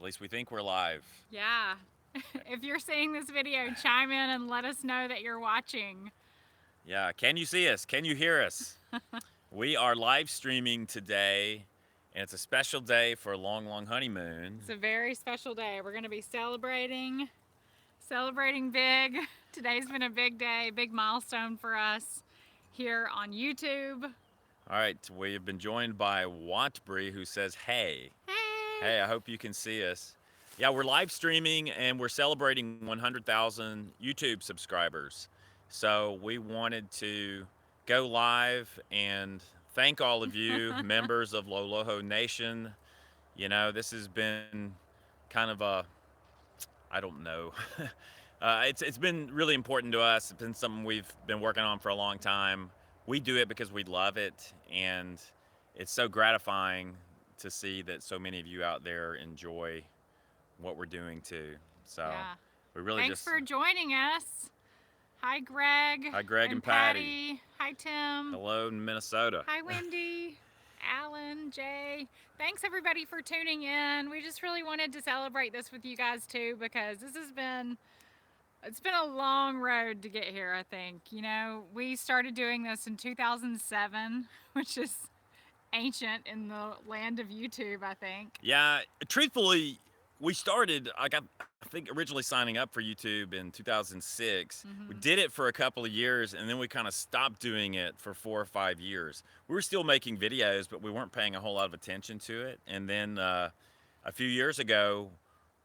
least we think we're live. Yeah. If you're seeing this video, chime in and let us know that you're watching. Yeah, can you see us? Can you hear us? We are live streaming today, and it's a special day for a long, long honeymoon. It's a very special day. We're going to be celebrating big. Today's been a big day, big milestone for us here on YouTube. All right, we have been joined by Wantbury, who says, hey. Hey! Hey, I hope you can see us. Yeah, we're live streaming, and we're celebrating 100,000 YouTube subscribers. So we wanted to go live and thank all of you, members of Loloho Nation. You know, this has been kind of a, I don't know. It's been really important to us. It's been something we've been working on for a long time. We do it because we love it, and it's so gratifying to see that so many of you out there enjoy what we're doing too. So Yeah. we really Thanks for joining us. Hi, Greg. Hi, Greg and Patty. Hi, Tim. Hello, Minnesota. Hi, Wendy, Alan, Jay. Thanks everybody for tuning in. We just really wanted to celebrate this with you guys too, because it's been a long road to get here, I think. You know, we started doing this in 2007, which is ancient in the land of YouTube, I think. Yeah, truthfully, we started, I think, originally signing up for YouTube in 2006. We did it for a couple of years, and then we kind of stopped doing it for 4 or 5 years. We were still making videos, but we weren't paying a whole lot of attention to it. And then a few years ago,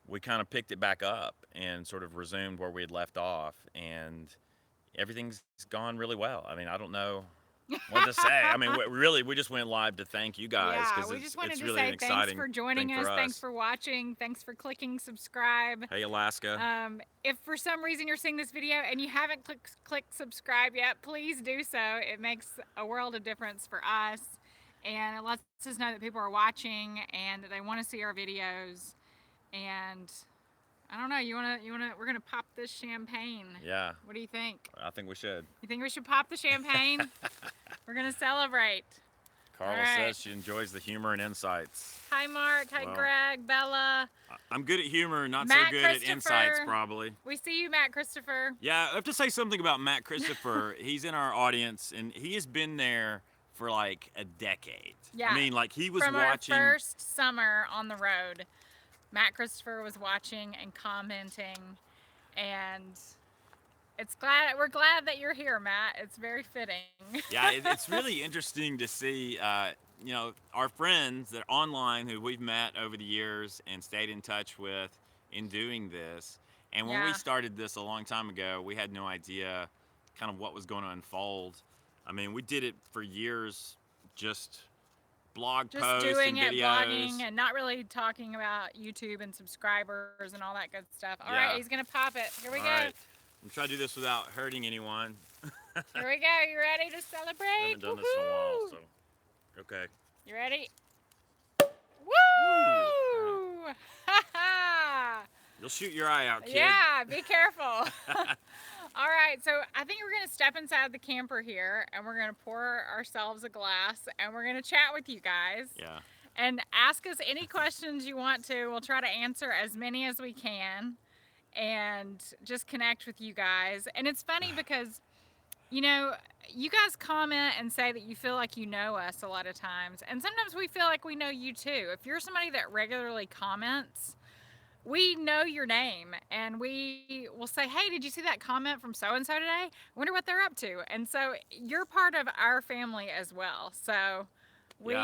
we kind of picked it back up and sort of resumed where we had left off, and everything's gone really well. I mean, I don't know what to say. I mean, we just went live to thank you guys, Yeah, because we just wanted it's to really say an exciting thanks for joining thing us. for Thanks for watching. Thanks for clicking subscribe. Hey, Alaska. If for some reason you're seeing this video and you haven't clicked subscribe yet, please do so. It makes a world of difference for us, and it lets us know that people are watching and that they want to see our videos. And I don't know, we're gonna pop this champagne. Yeah. What do you think? I think we should. You think we should pop the champagne? We're gonna celebrate. Carla says she enjoys the humor and insights. Hi, Mark. Hi, Greg, Bella. I'm good at humor, not Matt so good at insights, probably. We see you, Matt Christopher. Yeah, I have to say something about Matt Christopher. He's in our audience, and he has been there for like a decade. Yeah. I mean, like he was From watching. Our first summer on the road, Matt Christopher was watching and commenting, and we're glad that you're here, Matt. It's very fitting. Yeah, it's really interesting to see, you know, our friends that are online who we've met over the years and stayed in touch with in doing this. And when we started this a long time ago, we had no idea kind of what was going to unfold. I mean, we did it for years, just blog posts doing and videos. Blogging, and not really talking about YouTube and subscribers and all that good stuff. All right, he's gonna pop it. Here we go. Right. I'm trying to do this without hurting anyone. Here we go. You ready to celebrate? I haven't done this in a while, so okay. You ready? Woo! Ha ha! You'll shoot your eye out, kid. Yeah, be careful. All right, so I think we're gonna step inside the camper here, and we're gonna pour ourselves a glass, and we're gonna chat with you guys. Yeah. And ask us any questions you want to. We'll try to answer as many as we can, and just connect with you guys. And it's funny because, you know, you guys comment and say that you feel like you know us a lot of times, and sometimes we feel like we know you too. If you're somebody that regularly comments, we know your name, and we will say, hey, did you see that comment from so-and-so today? I wonder what they're up to. And so you're part of our family as well. So we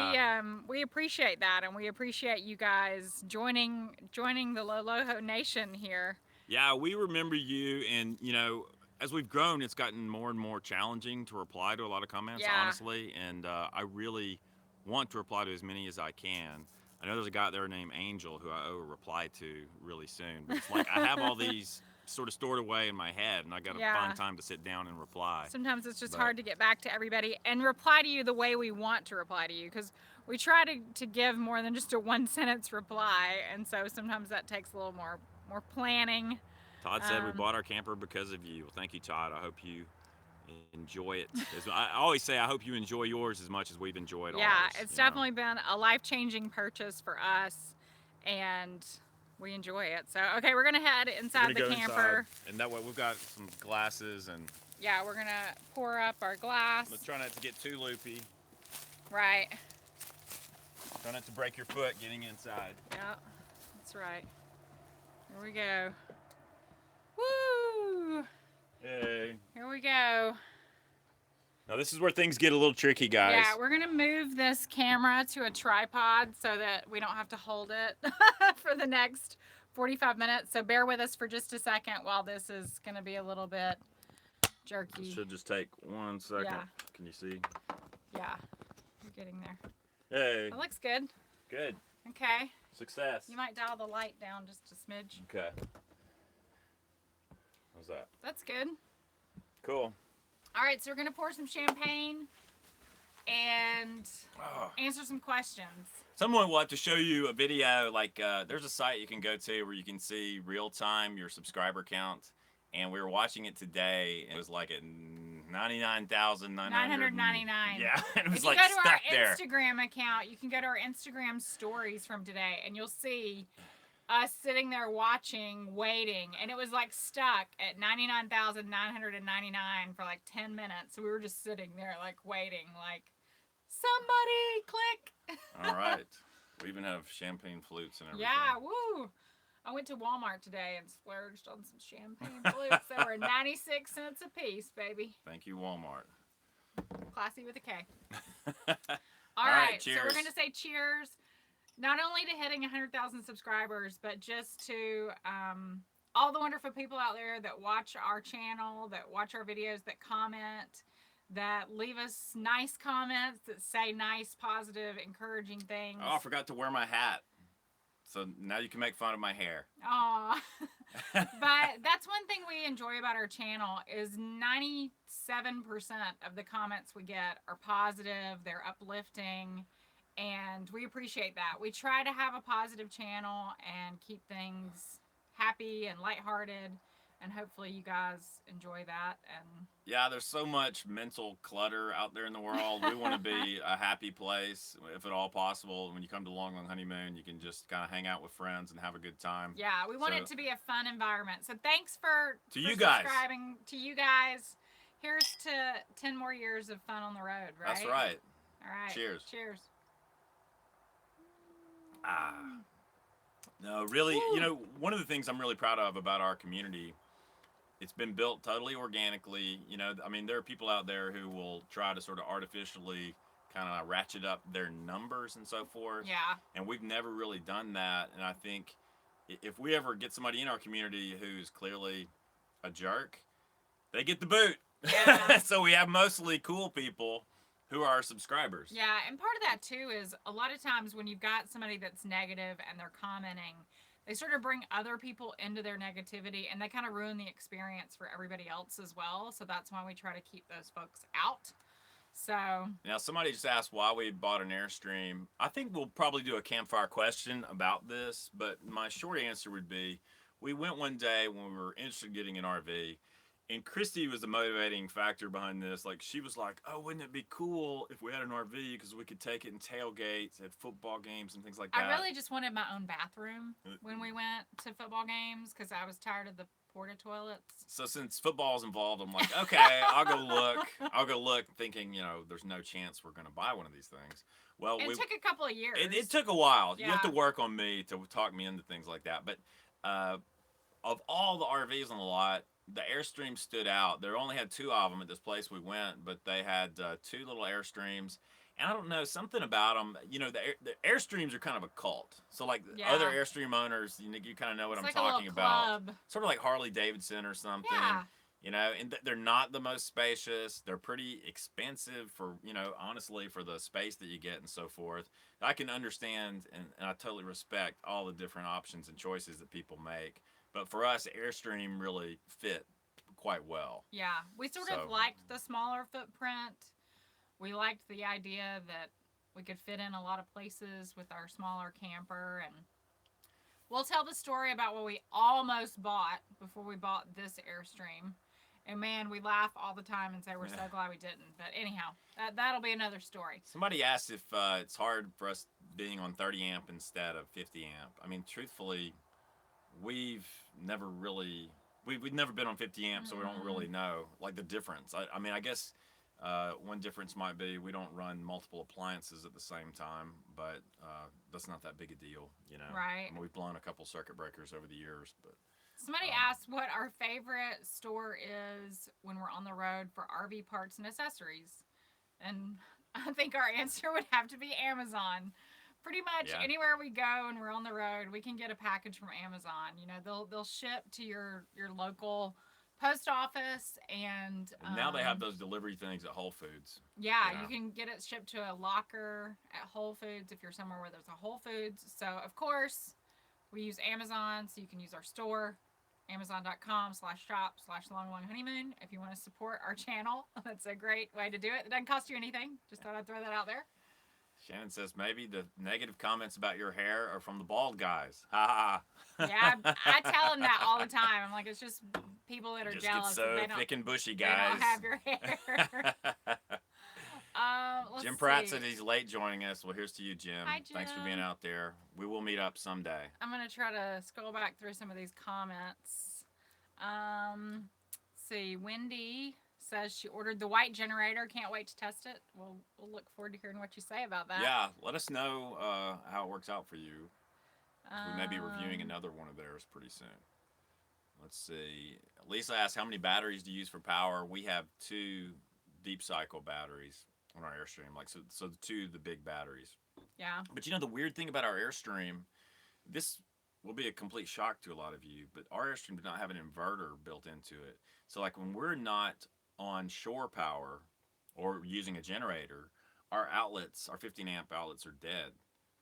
appreciate that, and we appreciate you guys joining the Loloho Nation here. Yeah, we remember you, and you know, as we've grown, it's gotten more and more challenging to reply to a lot of comments, honestly, and I really want to reply to as many as I can. I know there's a guy there named Angel who I owe a reply to really soon, but it's like I have all these sort of stored away in my head, and I got to find time to sit down and reply. Sometimes it's just hard to get back to everybody and reply to you the way we want to reply to you, because we try to give more than just a one-sentence reply, and so sometimes that takes a little more planning. Todd said we bought our camper because of you. Well, thank you, Todd. I hope you enjoy it. I always say I hope you enjoy yours as much as we've enjoyed ours. Yeah, it's definitely been a life-changing purchase for us, and we enjoy it. So, okay, we're going to head We're inside gonna the go camper. inside, and that way we've got some glasses, and Yeah, we're going to pour up our glass. let's try not to get too loopy. Right. Try not to break your foot getting inside. Yeah, that's right. Here we go. Woo! Hey. Here we go. Now this is where things get a little tricky, guys. Yeah, we're gonna move this camera to a tripod so that we don't have to hold it for the next 45 minutes. So bear with us for just a second while this is gonna be a little bit jerky. It should just take 1 second. Yeah. Can you see? Yeah, we're getting there. Hey. That looks good. Good. Okay. Success. You might dial the light down just a smidge. Okay. How's that? That's good. Cool. All right, so we're gonna pour some champagne and answer some questions. Someone will have to show you a video. Like, there's a site you can go to where you can see real time your subscriber count. And we were watching it today, and it was like at 99,999. Yeah, it was like stuck there. If you go to our Instagram account, you can go to our Instagram stories from today, and you'll see us sitting there watching, waiting, and it was like stuck at 99,999 for like 10 minutes. So we were just sitting there like waiting, like somebody click. All right, we even have champagne flutes and everything. Yeah, woo! I went to Walmart today and splurged on some champagne flutes. They were 96 cents a piece, baby. Thank you, Walmart. Classy with a K. All right, cheers. so we're going to say cheers, not only to hitting 100,000 subscribers, but just to all the wonderful people out there that watch our channel, that watch our videos, that comment, that leave us nice comments, that say nice, positive, encouraging things. Oh, I forgot to wear my hat. So now you can make fun of my hair. Aw. But that's one thing we enjoy about our channel is 97% of the comments we get are positive, they're uplifting, and we appreciate that. We try to have a positive channel and keep things happy and lighthearted, and hopefully you guys enjoy that. And yeah, there's so much mental clutter out there in the world. We want to be a happy place, if at all possible. When you come to Long Honeymoon, you can just kind of hang out with friends and have a good time. Yeah, we want it to be a fun environment. So thanks for subscribing to you guys. Here's to 10 more years of fun on the road, right? That's right. All right. Cheers. Cheers. No, really, you know, one of the things I'm really proud of about our community, it's been built totally organically. You know, I mean, there are people out there who will try to sort of artificially kind of ratchet up their numbers and so forth. Yeah. And we've never really done that. And I think if we ever get somebody in our community who's clearly a jerk, they get the boot. Yeah. So we have mostly cool people who are our subscribers. Yeah, and part of that too is a lot of times when you've got somebody that's negative and they're commenting, they sort of bring other people into their negativity and they kind of ruin the experience for everybody else as well. So that's why we try to keep those folks out. So now somebody just asked why we bought an Airstream. I think we'll probably do a campfire question about this, but my short answer would be we went one day when we were interested in getting an RV. And Christy was the motivating factor behind this. Like, she was like, oh, wouldn't it be cool if we had an RV because we could take it in tailgates at football games and things like that. I really just wanted my own bathroom when we went to football games because I was tired of the porta toilets. So since football's involved, I'm like, okay, I'll go look. I'll go look thinking, you know, there's no chance we're going to buy one of these things. Well, it took a couple of years. It took a while. Yeah. You have to work on me to talk me into things like that. But of all the RVs on the lot, the Airstream stood out. There only had 2 of them at this place we went, but they had 2 little Airstreams. And I don't know, something about them, you know, the Airstreams are kind of a cult. So, like, other Airstream owners, you kind of know what I'm talking about. Sort of like Harley Davidson or something. Yeah. You know, and they're not the most spacious. They're pretty expensive for, you know, honestly, for the space that you get and so forth. I can understand and I totally respect all the different options and choices that people make. But for us, Airstream really fit quite well. Yeah, we sort of liked the smaller footprint. We liked the idea that we could fit in a lot of places with our smaller camper. And we'll tell the story about what we almost bought before we bought this Airstream. And man, we laugh all the time and say we're so glad we didn't. But anyhow, that'll be another story. Somebody asked if it's hard for us being on 30 amp instead of 50 amp. I mean, truthfully, we've never really we've never been on 50 amps, so we don't Mm-mm. really know like the difference. I mean, I guess one difference might be we don't run multiple appliances at the same time, but that's not that big a deal, you know. Right. I mean, we've blown a couple circuit breakers over the years, but Somebody um, asked what our favorite store is when we're on the road for RV parts and accessories. And I think our answer would have to be Amazon. Pretty much yeah. anywhere we go and we're on the road, we can get a package from Amazon. You know, they'll ship to your local post office, and And now they have those delivery things at Whole Foods, yeah, you know. you can get it shipped to a locker at Whole Foods if you're somewhere where there's a Whole Foods. So of course we use Amazon, so you can use our store, amazon.com/shop/long honeymoon if you want to support our channel. That's a great way to do it. It doesn't cost you anything. Just thought I'd throw that out there. Shannon says maybe the negative comments about your hair are from the bald guys. Ha ha. Yeah, I tell them that all the time. I'm like, it's just people that are Just get jealous that so thick and bushy, they don't guys. have your hair. Let's Jim Pratt see. said he's late joining us. Well, here's to you, Jim. Hi, Jim. Thanks for being out there. We will meet up someday. I'm gonna try to scroll back through some of these comments. Let's see. Wendy says she ordered the white generator. Can't wait to test it. We'll look forward to hearing what you say about that. Yeah, let us know how it works out for you. We may be reviewing Um, another one of theirs pretty soon. Let's see. Lisa asked, how many batteries do you use for power? We have two deep cycle batteries on our Airstream. Like so the two the big batteries. yeah. But you know the weird thing about our Airstream, this will be a complete shock to a lot of you, but our Airstream did not have an inverter built into it. So like when we're not on shore power or using a generator, our outlets, our 15 amp outlets are dead.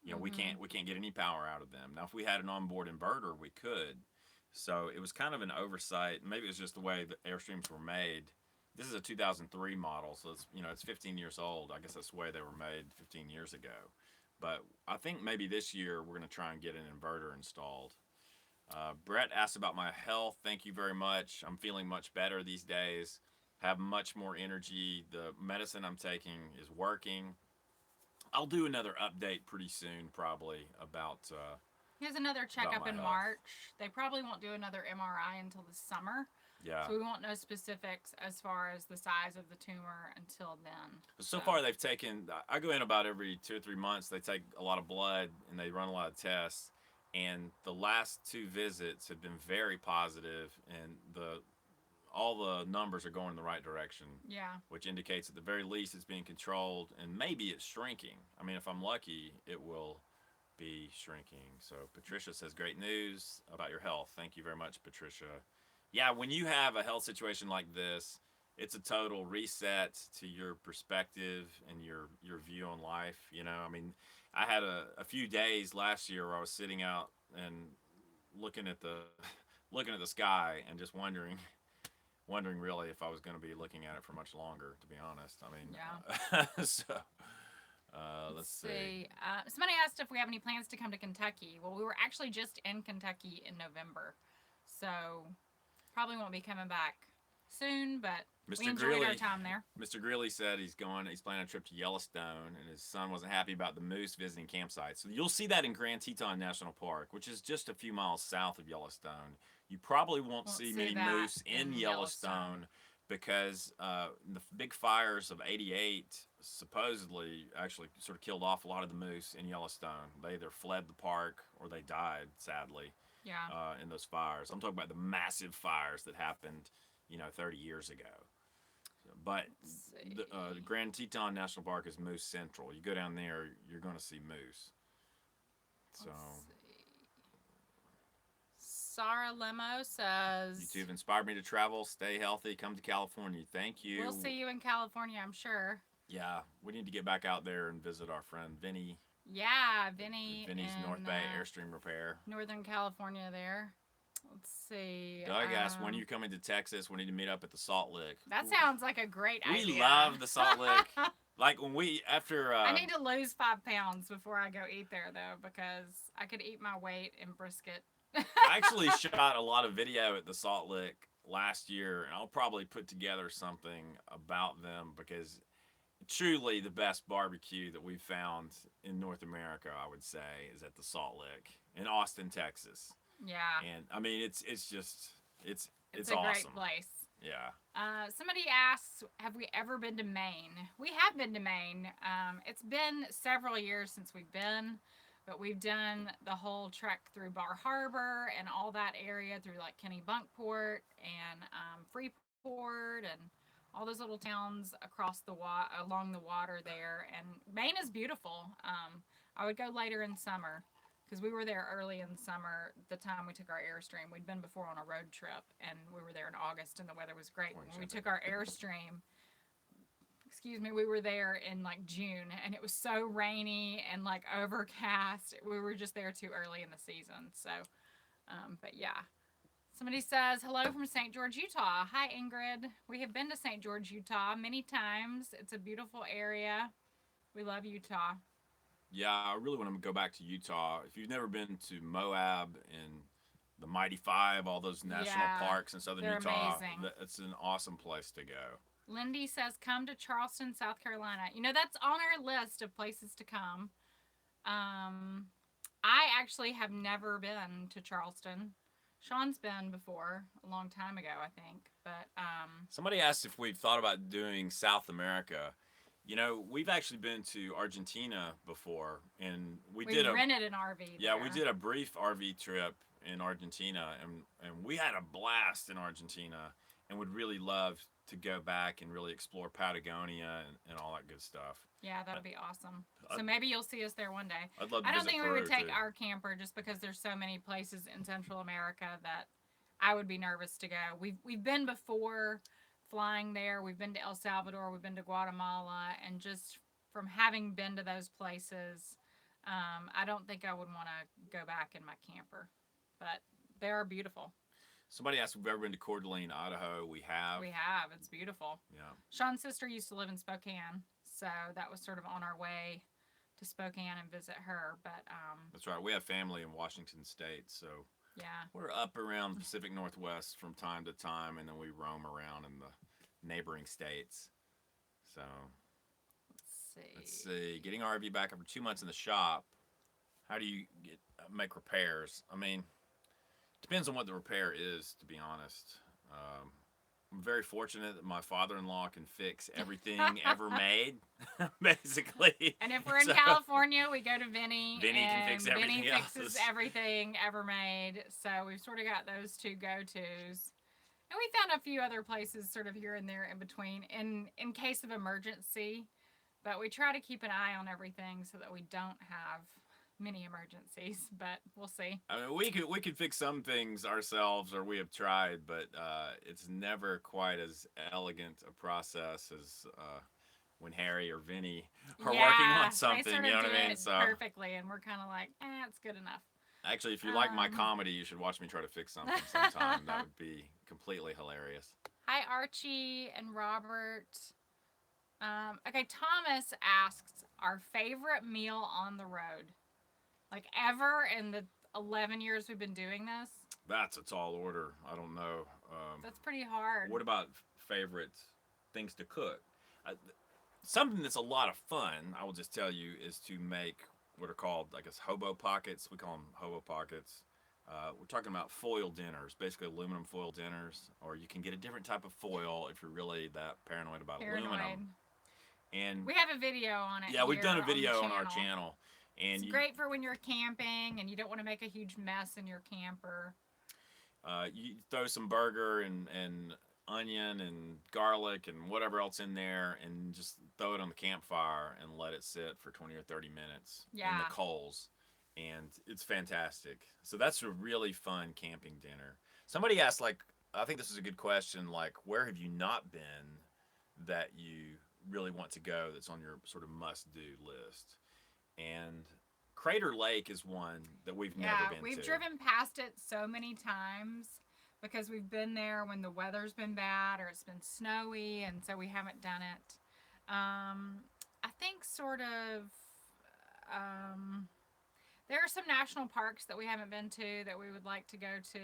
You know, we can't get any power out of them. Now if we had an onboard inverter, we could. So it was kind of an oversight. Maybe it was just the way the Airstreams were made. This is a 2003 model, so it's 15 years old. I guess that's the way they were made 15 years ago. But I think maybe this year we're going to try and get an inverter installed. Brett asked about my health. Thank you very much. I'm feeling much better these days. Have much more energy. The medicine I'm taking is working. I'll do another update pretty soon, probably Here's another about checkup my in health. March. They probably won't do another MRI until the summer. Yeah. So we won't know specifics as far as the size of the tumor until then. So far, they've taken. I go in about every 2 or 3 months. They take a lot of blood and they run a lot of tests. And the last two visits have been very positive, and the all the numbers are going in the right direction, Yeah. which indicates at the very least it's being controlled, and maybe it's shrinking. I mean, if I'm lucky, it will be shrinking. So Patricia says, great news about your health. Thank you very much, Patricia. Yeah, when you have a health situation like this, it's a total reset to your perspective and your view on life. You know, I mean, I had a few days last year where I was sitting out and looking at the looking at the sky and just wondering really if I was going to be looking at it for much longer. To be honest, I mean, Yeah. so let's see. Somebody asked if we have any plans to come to Kentucky. Well, we were actually just in Kentucky in November, so probably won't be coming back soon. But we Mr. enjoyed Greeley, our time there. Mr. Greeley said he's planning a trip to Yellowstone, and his son wasn't happy about the moose visiting campsites. So you'll see that in Grand Teton National Park, which is just a few miles south of Yellowstone. You probably won't see many that moose in Yellowstone because the big fires of '88 supposedly actually sort of killed off a lot of the moose in Yellowstone. They either fled the park or they died, sadly, Yeah. in those fires. I'm talking about the massive fires that happened, 30 years ago. But the Grand Teton National Park is moose central. You go down there, you're going to see moose. So Sarah Lemo says, YouTube inspired me to travel, stay healthy, come to California. Thank you. we'll see you in California, I'm sure. Yeah, we need to get back out there and visit our friend Vinny. Yeah, Vinny's Vinny's North Bay Airstream Repair. Northern California there. Let's see. Doug asked, when are you coming to Texas? We need to meet up at the Salt Lick. That sounds like a great idea. We love the Salt Lick. Like when after... I need to lose 5 pounds before I go eat there, though, because I could eat my weight in brisket. I actually shot a lot of video at the Salt Lick last year, and I'll probably put together something about them because truly the best barbecue that we've found in North America, I would say, is at the Salt Lick in Austin, Texas. Yeah. And I mean, it's just It's it's a great awesome. place. Yeah. Somebody asks, have we ever been to Maine? We have been to Maine. It's been several years since we've been, but we've done the whole trek through Bar Harbor and all that area through like Kennebunkport and Freeport and all those little towns across along the water there. And Maine is beautiful. I would go later in summer because we were there early in summer the time we took our Airstream. We'd been before on a road trip and we were there in August and the weather was great. When we took our Airstream, excuse me, we were there in like June and it was so rainy and like overcast. We were just there too early in the season. So, but yeah. Somebody says, hello from St. George, Utah. Hi, Ingrid. We have been to St. George, Utah many times. It's a beautiful area. We love Utah. Yeah, I really want to go back to Utah. If you've never been to Moab and the Mighty Five, all those national Yeah, parks in southern they're Utah, amazing. it's an awesome place to go. Lindy says, come to Charleston, South Carolina. You know, that's on our list of places to come. Um, I actually have never been to Charleston. Sean's been before, a long time ago, I think. But Somebody asked if we've thought about doing South America. You know, we've actually been to Argentina before, and we rented an RV yeah, there. we did a brief RV trip in Argentina, and we had a blast in Argentina, and would really love to go back and really explore Patagonia and all that good stuff. Yeah, that'll be awesome. I'd, So maybe you'll see us there one day. I'd love to I don't visit think we Peru would take too. our camper just because there's so many places in Central America that I would be nervous to go. We've been before flying there. We've been to El Salvador. We've been to Guatemala, and just from having been to those places, I don't think I would want to go back in my camper. But they are beautiful. Somebody asked if we've ever been to Coeur d'Alene, Idaho. We have. We have. It's beautiful. Yeah. Sean's sister used to live in Spokane, so that was sort of on our way to Spokane and visit her. But That's right. We have family in Washington State, so yeah, we're up around the Pacific Northwest from time to time, and then we roam around in the neighboring states. So let's see. Getting RV back after 2 months in the shop. How do you make repairs? I mean, depends on what the repair is, to be honest. I'm very fortunate that my father-in-law can fix everything ever made, basically. And if we're in California, we go to Vinny. Vinny can fix everything Vinny fixes else. everything ever made. So we've sort of got those two go-tos. And we found a few other places sort of here and there in between in case of emergency. But we try to keep an eye on everything so that we don't have many emergencies, but we'll see. I mean, we could fix some things ourselves, or we have tried, but it's never quite as elegant a process as when Harry or Vinny are working on something. They sort of You know do what I mean? it So perfectly, and we're kind of like, it's good enough. actually, if you like my comedy, you should watch me try to fix something sometime. That would be completely hilarious. Hi, Archie and Robert. Okay, Thomas asks our favorite meal on the road. Like ever in the 11 years we've been doing this? That's a tall order. I don't know. That's pretty hard. What about favorite things to cook? Something that's a lot of fun, I will just tell you, is to make what are called, I guess, Hobo Pockets. We call them Hobo Pockets. We're talking about foil dinners, basically aluminum foil dinners, or you can get a different type of foil if you're really that paranoid about aluminum. And we have a video on it. Yeah, we've done a video on our channel. And it's great for when you're camping and you don't want to make a huge mess in your camper. You throw some burger and onion and garlic and whatever else in there, and just throw it on the campfire and let it sit for 20 or 30 minutes in the coals. And it's fantastic. So that's a really fun camping dinner. Somebody asked, like, I think this is a good question, like, where have you not been that you really want to go that's on your sort of must-do list? And Crater Lake is one that we've never been to. We've driven past it so many times because we've been there when the weather's been bad or it's been snowy, and so we haven't done it. I think sort of there are some national parks that we haven't been to that we would like to go to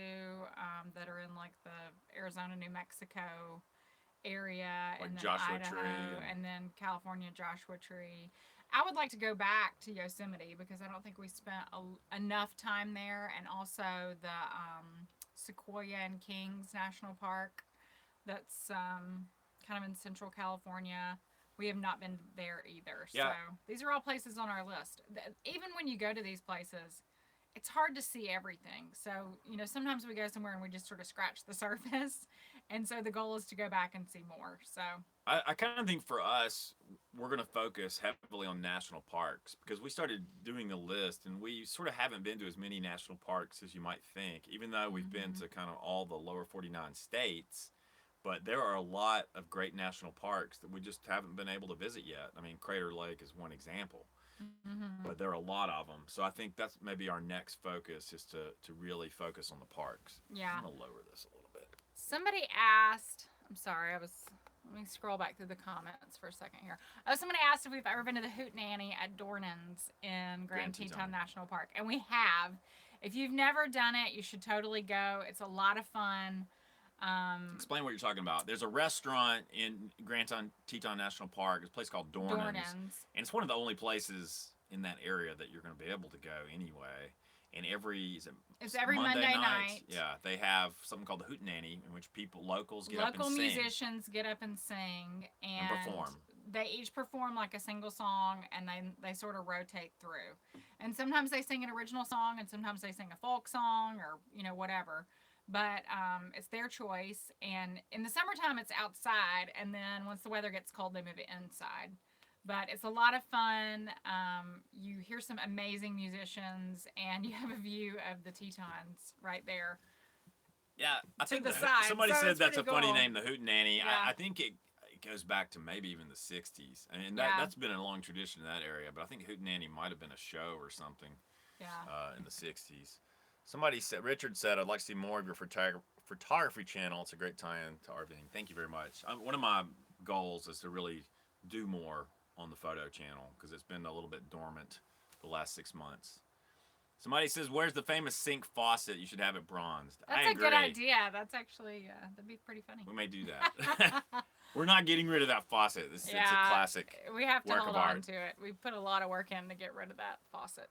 that are in like the Arizona, New Mexico area, like and then Joshua Idaho, Tree and then California Joshua Tree. I would like to go back to Yosemite because I don't think we spent enough time there, and also the Sequoia and Kings National Park. That's kind of in Central California. We have not been there either. Yeah. So these are all places on our list. Even when you go to these places, it's hard to see everything. So, sometimes we go somewhere and we just sort of scratch the surface. And so the goal is to go back and see more. So I kind of think for us, we're going to focus heavily on national parks because we started doing a list and we sort of haven't been to as many national parks as you might think, even though we've been to kind of all the lower 49 states. But there are a lot of great national parks that we just haven't been able to visit yet. I mean, Crater Lake is one example, but there are a lot of them. So I think that's maybe our next focus is to really focus on the parks. yeah. I'm going to lower this a little bit. Somebody asked, I'm sorry, let me scroll back through the comments for a second here. Oh, somebody asked if we've ever been to the Hootenanny at Dornans in Grand Teton National Park. And we have. If you've never done it, you should totally go. It's a lot of fun. Explain what you're talking about. There's a restaurant in Grand Teton National Park. It's a place called Dornans. And it's one of the only places in that area that you're going to be able to go anyway. And it's every Monday night. Yeah, they have something called the Hootenanny, in which locals get up and Local sing. musicians get up and sing and perform. They each perform like a single song, and they sort of rotate through. And sometimes they sing an original song, and sometimes they sing a folk song, or whatever. But it's their choice. And in the summertime, it's outside, and then once the weather gets cold, they move it inside. But it's a lot of fun. You hear some amazing musicians, and you have a view of the Tetons right there. Yeah, I think the side. Somebody said that's a funny cool. name, the Hootenanny. Yeah. I think it goes back to maybe even the 60s. I mean, that's been a long tradition in that area, but I think Hootenanny might have been a show or something in the 60s. Richard said, I'd like to see more of your photography channel. It's a great tie-in to our thing. Thank you very much. One of my goals is to really do more on the photo channel because it's been a little bit dormant the last 6 months. Somebody says, where's the famous sink faucet? You should have it bronzed. That's I agree. A good idea. That's actually, that'd be pretty funny. We may do that. We're not getting rid of that faucet. It's a classic. We have to work hold of on art. to it. We put a lot of work in to get rid of that faucet.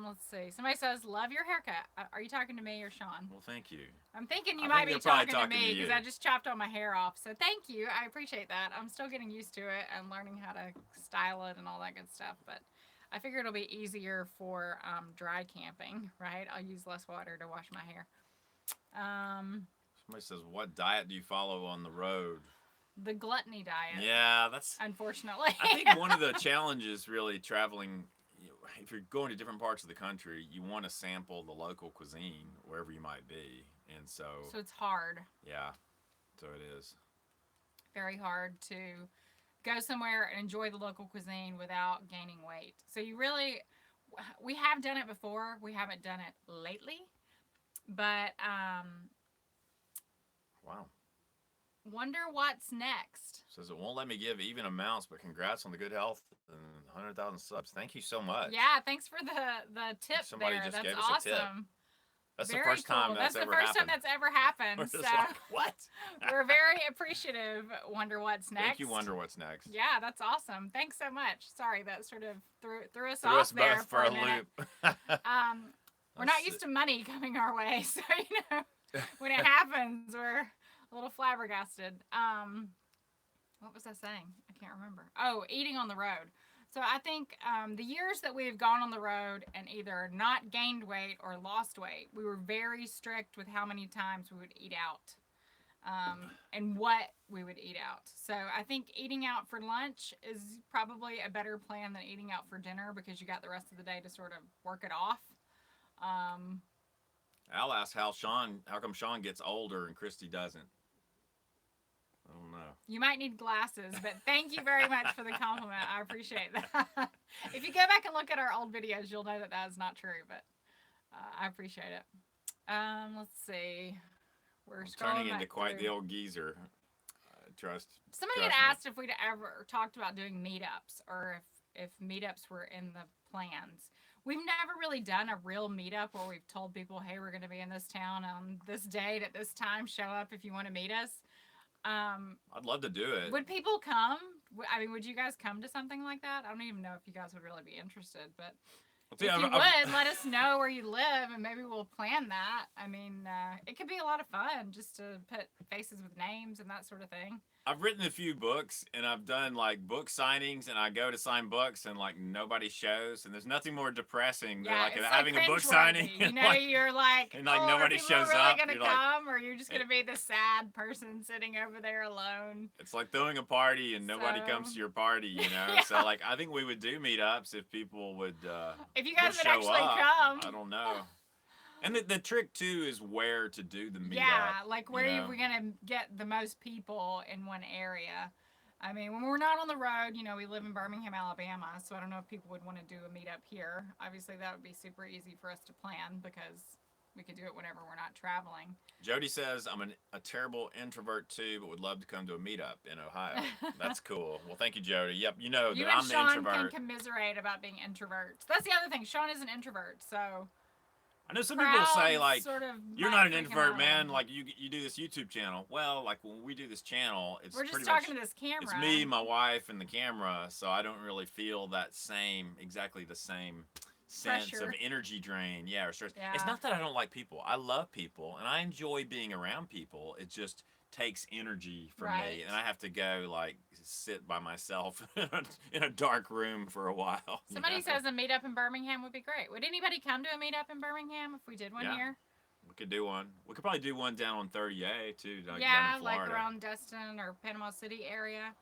Let's see. Somebody says, love your haircut. Are you talking to me or Sean? Well, thank you. I'm thinking you I might think be they're talking probably to me because you. I just chopped all my hair off. So thank you. I appreciate that. I'm still getting used to it and learning how to style it and all that good stuff. But I figure it'll be easier for dry camping, right? I'll use less water to wash my hair. Somebody says, what diet do you follow on the road? The gluttony diet. Yeah, that's... Unfortunately. I think one of the challenges really traveling, if you're going to different parts of the country, you want to sample the local cuisine wherever you might be. And so it's hard. Yeah, so it is. Very hard to go somewhere and enjoy the local cuisine without gaining weight. So we have done it before. We haven't done it lately. But, wow. Wonder what's next. Says it won't let me give even amounts, but congrats on the good health and 100,000 subs. Thank you so much. Yeah, thanks for the tip. Somebody there. just That's gave us awesome. a tip. That's Very the first cool. time that's ever happened. That's the first time that's ever happened. We're So just like, what? We're very appreciative. Wonder what's next. Thank you, Wonder What's Next. Yeah, that's awesome. Thanks so much. Sorry, that sort of threw us Threw off us there both for a loop. We're not used to money coming our way, so when it happens, we're a little flabbergasted. What was I saying? I can't remember. Oh, eating on the road. So I think the years that we have gone on the road and either not gained weight or lost weight, we were very strict with how many times we would eat out and what we would eat out. So I think eating out for lunch is probably a better plan than eating out for dinner because you got the rest of the day to sort of work it off. Al asked how come Sean gets older and Christy doesn't. I don't know. You might need glasses, but thank you very much for the compliment. I appreciate that. If you go back and look at our old videos, you'll know that that is not true, but I appreciate it. Let's see. We're turning into quite through. the old geezer. Somebody had asked if we'd ever talked about doing meetups or if meetups were in the plans. We've never really done a real meetup where we've told people, hey, we're going to be in this town on this date at this time. Show up if you want to meet us. I'd love to do it. Would people come? I mean, would you guys come to something like that? I don't even know if you guys would really be interested, but See, if you would, let us know where you live, and maybe we'll plan that. I mean, it could be a lot of fun just to put faces with names and that sort of thing. I've written a few books, and I've done like book signings, and I go to sign books, and like nobody shows, and there's nothing more depressing than like having a book signing. You know, you're like, and like oh, nobody shows really up. Gonna come, or you're just gonna be the sad person sitting over there alone. It's like throwing a party and nobody comes to your party, you know. Yeah. So like, I think we would do meetups if people would. If you guys would show actually up. come. I don't know. And the trick too is where to do the meetup. Yeah, like where are we gonna get the most people in one area? I mean, when we're not on the road, you know, we live in Birmingham, Alabama, so I don't know if people would want to do a meetup here. Obviously, that would be super easy for us to plan because we could do it whenever we're not traveling. Jody says, I'm a terrible introvert too, but would love to come to a meetup in Ohio. That's cool. Well, thank you, Jody. Yep, you know that I'm the introvert. Sean can commiserate about being introverts. That's the other thing. Sean is an introvert, so... I know some people say, like, sort of you're not an introvert, man. Like, you do this YouTube channel. Well, like, when we do this channel, it's we're just pretty talking much, to this camera. It's me, my wife, and the camera, so I don't really feel that exactly the same sense of energy drain. Yeah, or stress. Yeah. It's not that I don't like people. I love people, and I enjoy being around people. It just takes energy from me, and I have to go, like, sit by myself in a dark room for a while. Somebody says a meetup in Birmingham would be great. Would anybody come to a meetup in Birmingham if we did one here? We could do one. We could probably do one down on 30A too. Like around Destin or Panama City area.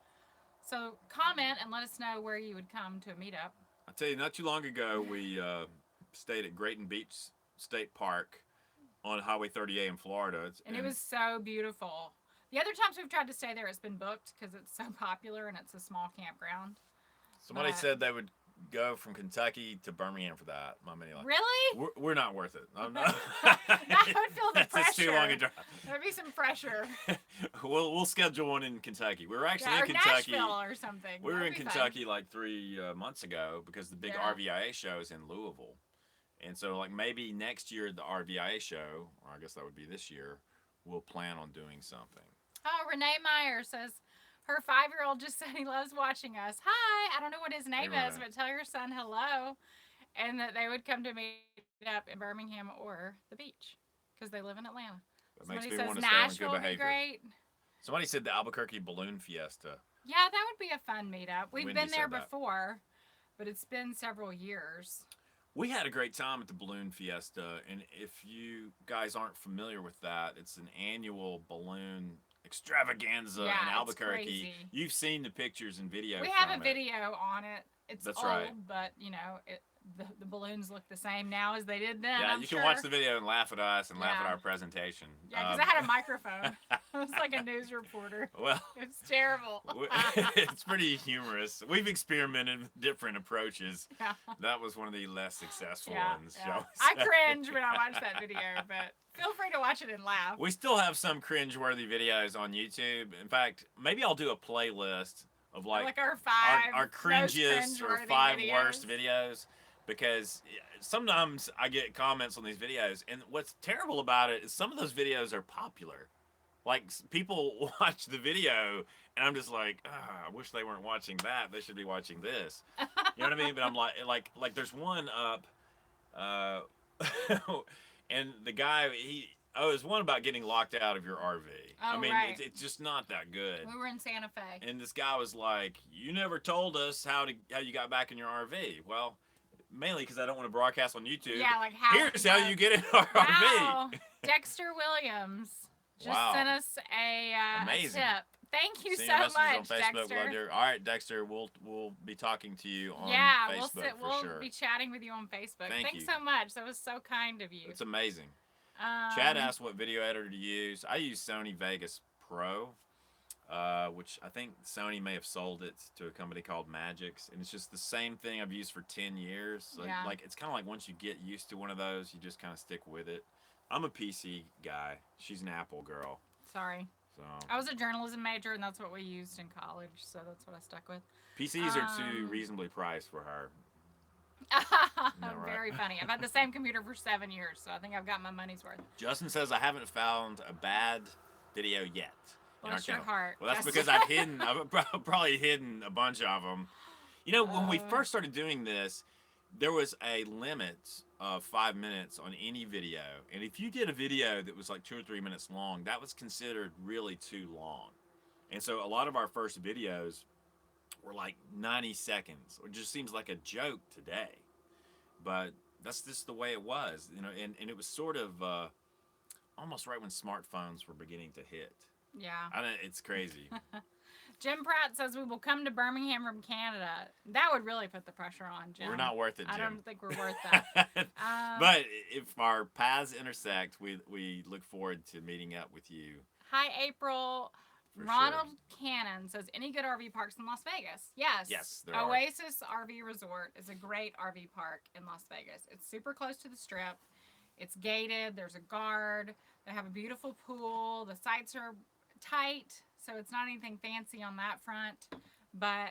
So comment and let us know where you would come to a meetup. I'll tell you, not too long ago, we stayed at Grayton Beach State Park on Highway 30A in Florida. And it was so beautiful. The other times we've tried to stay there, it's been booked because it's so popular and it's a small campground. Somebody said they would go from Kentucky to Birmingham for that. Really? We're not worth it. I'm not. That would feel the pressure. It's too long a drive. There'd be some pressure. We'll schedule one in Kentucky. We were actually in Kentucky. Nashville or something. We were in Kentucky like 3 months ago because the big RVIA show is in Louisville. And so like maybe next year the RVIA show, or I guess that would be this year, we'll plan on doing something. Oh, Renee Meyer says her 5-year-old just said he loves watching us. Hi, I don't know what his name is, but tell your son hello. And that they would come to meet up in Birmingham or the beach because they live in Atlanta. That makes me says want to stay on Nashville good behavior. Would be great. Somebody said the Albuquerque Balloon Fiesta. Yeah, that would be a fun meetup. We've Wendy been there said that. before, but it's been several years. We had a great time at the Balloon Fiesta, and if you guys aren't familiar with that, it's an annual balloon extravaganza in Albuquerque. It's crazy. You've seen the pictures and videos. We have a video on it. It's That's old, right. But you know, the balloons look the same now as they did then. Yeah, you can watch the video and laugh at us and laugh at our presentation. Yeah, because I had a microphone. I was like a news reporter. Well, it's terrible. It's pretty humorous. We've experimented with different approaches. Yeah. That was one of the less successful ones. Yeah. I cringe when I watch that video, but feel free to watch it and laugh. We still have some cringe-worthy videos on YouTube. In fact, maybe I'll do a playlist of like our cringiest or 5 worst videos, because sometimes I get comments on these videos, and what's terrible about it is some of those videos are popular. Like, people watch the video, and I'm just like, I wish they weren't watching that. They should be watching this. You know what I mean? But I'm like there's one up, and the guy, there's one about getting locked out of your RV. Oh, I mean, right. it's just not that good. We were in Santa Fe. And this guy was like, you never told us how you got back in your RV. Well, mainly because I don't want to broadcast on YouTube. Yeah, like here's how you get in our RV. Dexter Williams just sent us a tip. Thank you so much, on Facebook. Dexter. All right, Dexter, we'll be talking to you on Facebook we'll be chatting with you on Facebook. Thanks so much. That was so kind of you. It's amazing. Chad asked what video editor to use. I use Sony Vegas Pro, which I think Sony may have sold it to a company called Magix, and it's just the same thing I've used for 10 years. Like it's kind of like once you get used to one of those, you just kind of stick with it. I'm a PC guy. She's an Apple girl. Sorry. So I was a journalism major, and that's what we used in college, so that's what I stuck with. PCs are too reasonably priced for her. Very funny. I've had the same computer for 7 years, so I think I've got my money's worth. Justin says, I haven't found a bad video yet. Bless your heart. Well, that's because I've probably hidden a bunch of them. You know, when we first started doing this, there was a limit of 5 minutes on any video. And if you did a video that was like 2 or 3 minutes long, that was considered really too long. And so a lot of our first videos were like 90 seconds. It just seems like a joke today. But that's just the way it was, you know, and it was sort of almost right when smartphones were beginning to hit. Yeah. It's crazy. Jim Pratt says we will come to Birmingham from Canada. That would really put the pressure on, Jim. We're not worth it, Jim. I don't think we're worth that. But if our paths intersect, we look forward to meeting up with you. Hi, April. Ronald Cannon says, any good RV parks in Las Vegas? Yes. Yes, there are. Oasis RV Resort is a great RV park in Las Vegas. It's super close to the Strip. It's gated. There's a guard. They have a beautiful pool. The sites are tight, so it's not anything fancy on that front. But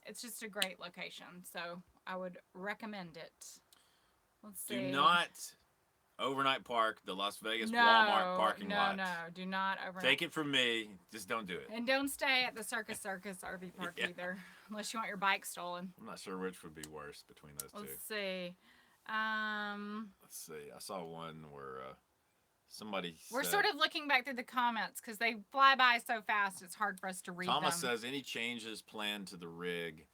it's just a great location, so I would recommend it. Let's see. Do not overnight park the Las Vegas Walmart parking lot. No, do not overnight. Take it from me. Just don't do it. And don't stay at the Circus RV park either, unless you want your bike stolen. I'm not sure which would be worse between those two. Let's see. Let's see. I saw one where somebody We're said, sort of looking back through the comments because they fly by so fast it's hard for us to read Thomas them. says, any changes planned to the rig?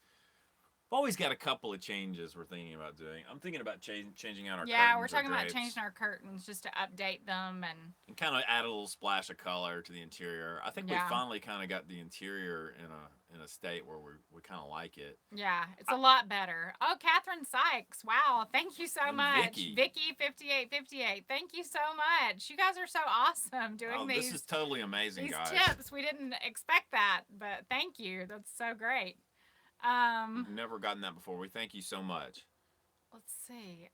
I've always got a couple of changes we're thinking about doing. I'm thinking about changing out our curtains. Yeah, we're talking or about drapes, changing our curtains just to update them and kind of add a little splash of color to the interior. I think we finally kind of got the interior in a state where we kind of like it. Yeah, it's a lot better. Oh, Catherine Sykes. Wow, thank you so much. Vicky 5858. Thank you so much. You guys are so awesome doing these. This is totally amazing, these guys. tips. We didn't expect that, but thank you. That's so great. We've never gotten that before. We thank you so much. Let's see.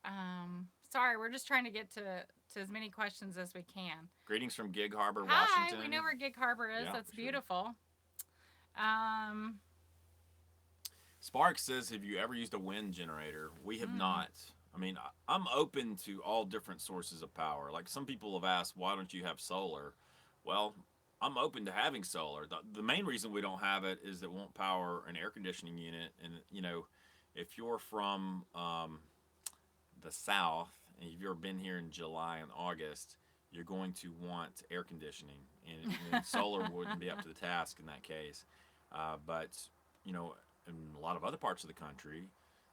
Sorry, we're just trying to get to as many questions as we can. Greetings from Gig Harbor, Hi, Washington. we know where Gig Harbor is. Yeah, That's for sure. beautiful. Sparks says, have you ever used a wind generator? We have not. I mean, I'm open to all different sources of power. Like some people have asked, why don't you have solar? Well, I'm open to having solar. The main reason we don't have it is it won't power an air conditioning unit. And, you know, if you're from the South and if you've ever been here in July and August, you're going to want air conditioning. And solar wouldn't be up to the task in that case. But, you know, in a lot of other parts of the country,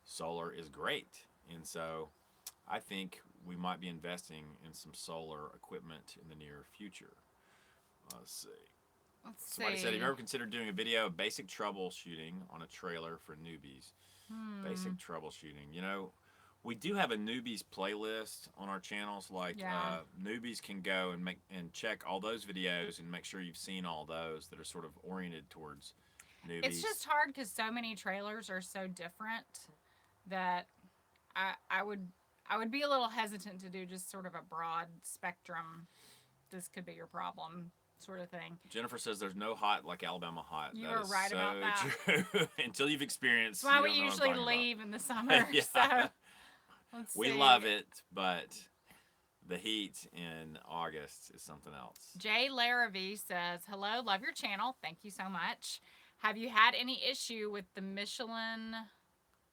solar is great. And so I think we might be investing in some solar equipment in the near future. Let's see. Somebody said, have you ever considered doing a video of basic troubleshooting on a trailer for newbies? Basic troubleshooting. You know, we do have a newbies playlist on our channels. Like newbies can go and check all those videos and make sure you've seen all those that are sort of oriented towards newbies. It's just hard because so many trailers are so different that I would be a little hesitant to do just sort of a broad spectrum. This could be your problem sort of thing. Jennifer says there's no hot like Alabama hot. You are right about that. True. Until you've experienced. That's why we usually leave in the summer. Yeah. So let's see. We love it, but the heat in August is something else. Jay Larrabee says, hello, love your channel. Thank you so much. Have you had any issue with the Michelin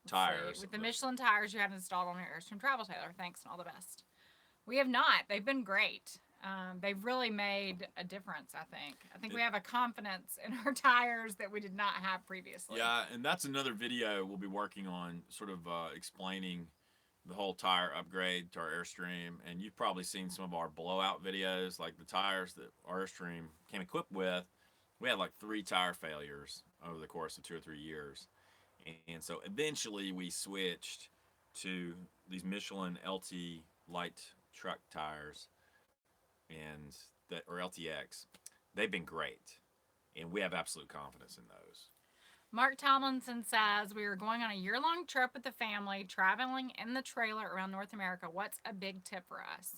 tires? With the Michelin tires you have installed on your Airstream travel trailer? Thanks and all the best. We have not. They've been great. They've really made a difference, I think. I think we have a confidence in our tires that we did not have previously. Yeah, and that's another video we'll be working on, sort of explaining the whole tire upgrade to our Airstream. And you've probably seen some of our blowout videos, like the tires that our Airstream came equipped with. We had like 3 tire failures over the course of 2 or 3 years. And so eventually we switched to these Michelin LT light truck tires, and or LTX. They've been great, and we have absolute confidence in those. Mark Tomlinson says, we are going on a year-long trip with the family, traveling in the trailer around North America. What's a big tip for us?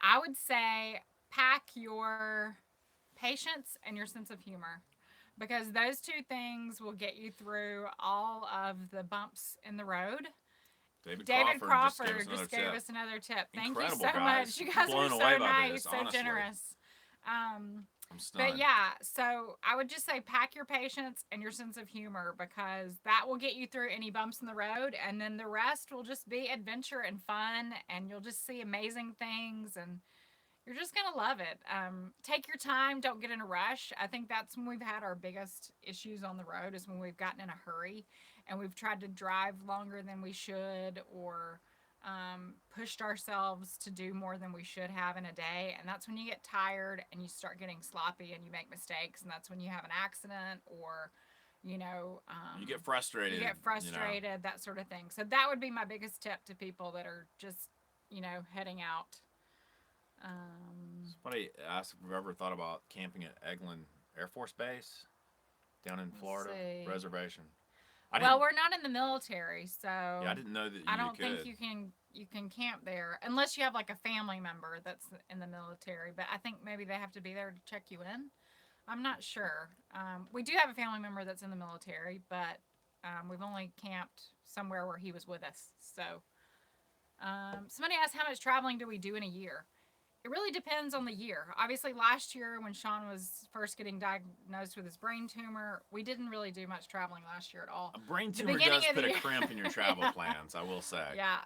I would say pack your patience and your sense of humor, because those 2 things will get you through all of the bumps in the road. David Crawford just gave us another tip. Thank you so much. You guys are so nice, so generous. I'm stunned. But yeah, so I would just say pack your patience and your sense of humor, because that will get you through any bumps in the road, and then the rest will just be adventure and fun, and you'll just see amazing things, and you're just going to love it. Take your time. Don't get in a rush. I think that's when we've had our biggest issues on the road, is when we've gotten in a hurry and we've tried to drive longer than we should, or pushed ourselves to do more than we should have in a day. And that's when you get tired and you start getting sloppy and you make mistakes. And that's when you have an accident, or, you get frustrated. You get frustrated, that sort of thing. So that would be my biggest tip to people that are just, heading out. Somebody asked if we've ever thought about camping at Eglin Air Force Base down in Florida. Reservation. Well, we're not in the military, so yeah, I didn't know that you I don't could. think you can camp there unless you have like a family member that's in the military. But I think maybe they have to be there to check you in. I'm not sure. We do have a family member that's in the military, but we've only camped somewhere where he was with us. So somebody asked, how much traveling do we do in a year? It really depends on the year. Obviously, last year when Sean was first getting diagnosed with his brain tumor, we didn't really do much traveling last year at all. A brain tumor does put a crimp in your travel plans, I will say. Yeah.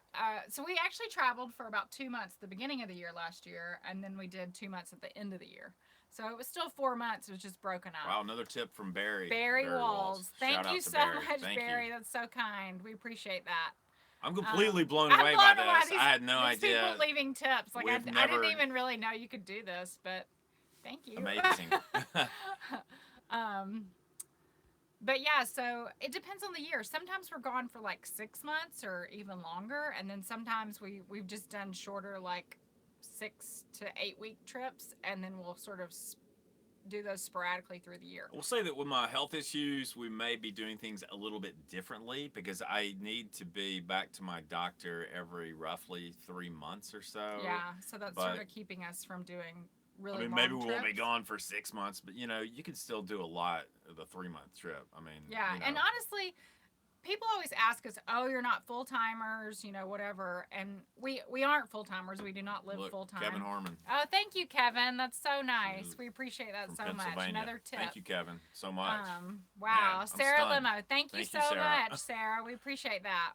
So we actually traveled for about 2 months at the beginning of the year last year, and then we did 2 months at the end of the year. So it was still 4 months. It was just broken up. Wow, another tip from Barry. Barry Walls. Thank you so much, Barry. That's so kind. We appreciate that. I'm completely blown away by this. I had no idea. People leaving tips. Like I didn't even really know you could do this, but thank you. Amazing. But yeah, so it depends on the year. Sometimes we're gone for like 6 months or even longer, and then sometimes we've just done shorter, like 6 to 8 week trips, and then we'll sort of do those sporadically through the year. We'll say that with my health issues, we may be doing things a little bit differently, because I need to be back to my doctor every roughly 3 months or so. Yeah, so that's sort of keeping us from doing really long maybe we trips. won't be gone for 6 months, but you can still do a lot of the 3-month trip. Yeah, and honestly, people always ask us, "Oh, you're not full timers, whatever." And we aren't full timers. We do not live full time. Kevin Harmon. Oh, thank you, Kevin. That's so nice. We appreciate that so much. Another tip. Thank you, Kevin, so much. Wow, Man, Sarah Limo. Thank you so much, Sarah. We appreciate that.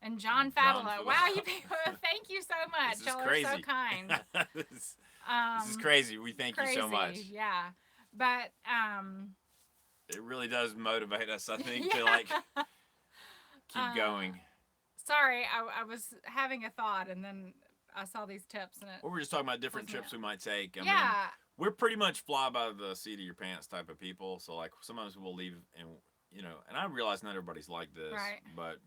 And John Favelo. Wow, you people. Thank you so much. Y'all are so kind. This is crazy. We thank you so much. Yeah, but it really does motivate us, I think, to keep going. Sorry, I was having a thought, and then I saw these tips, and we're just talking about different trips we might take. I mean, we're pretty much fly by the seat of your pants type of people. So sometimes we'll leave, and and I realize not everybody's like this, right. But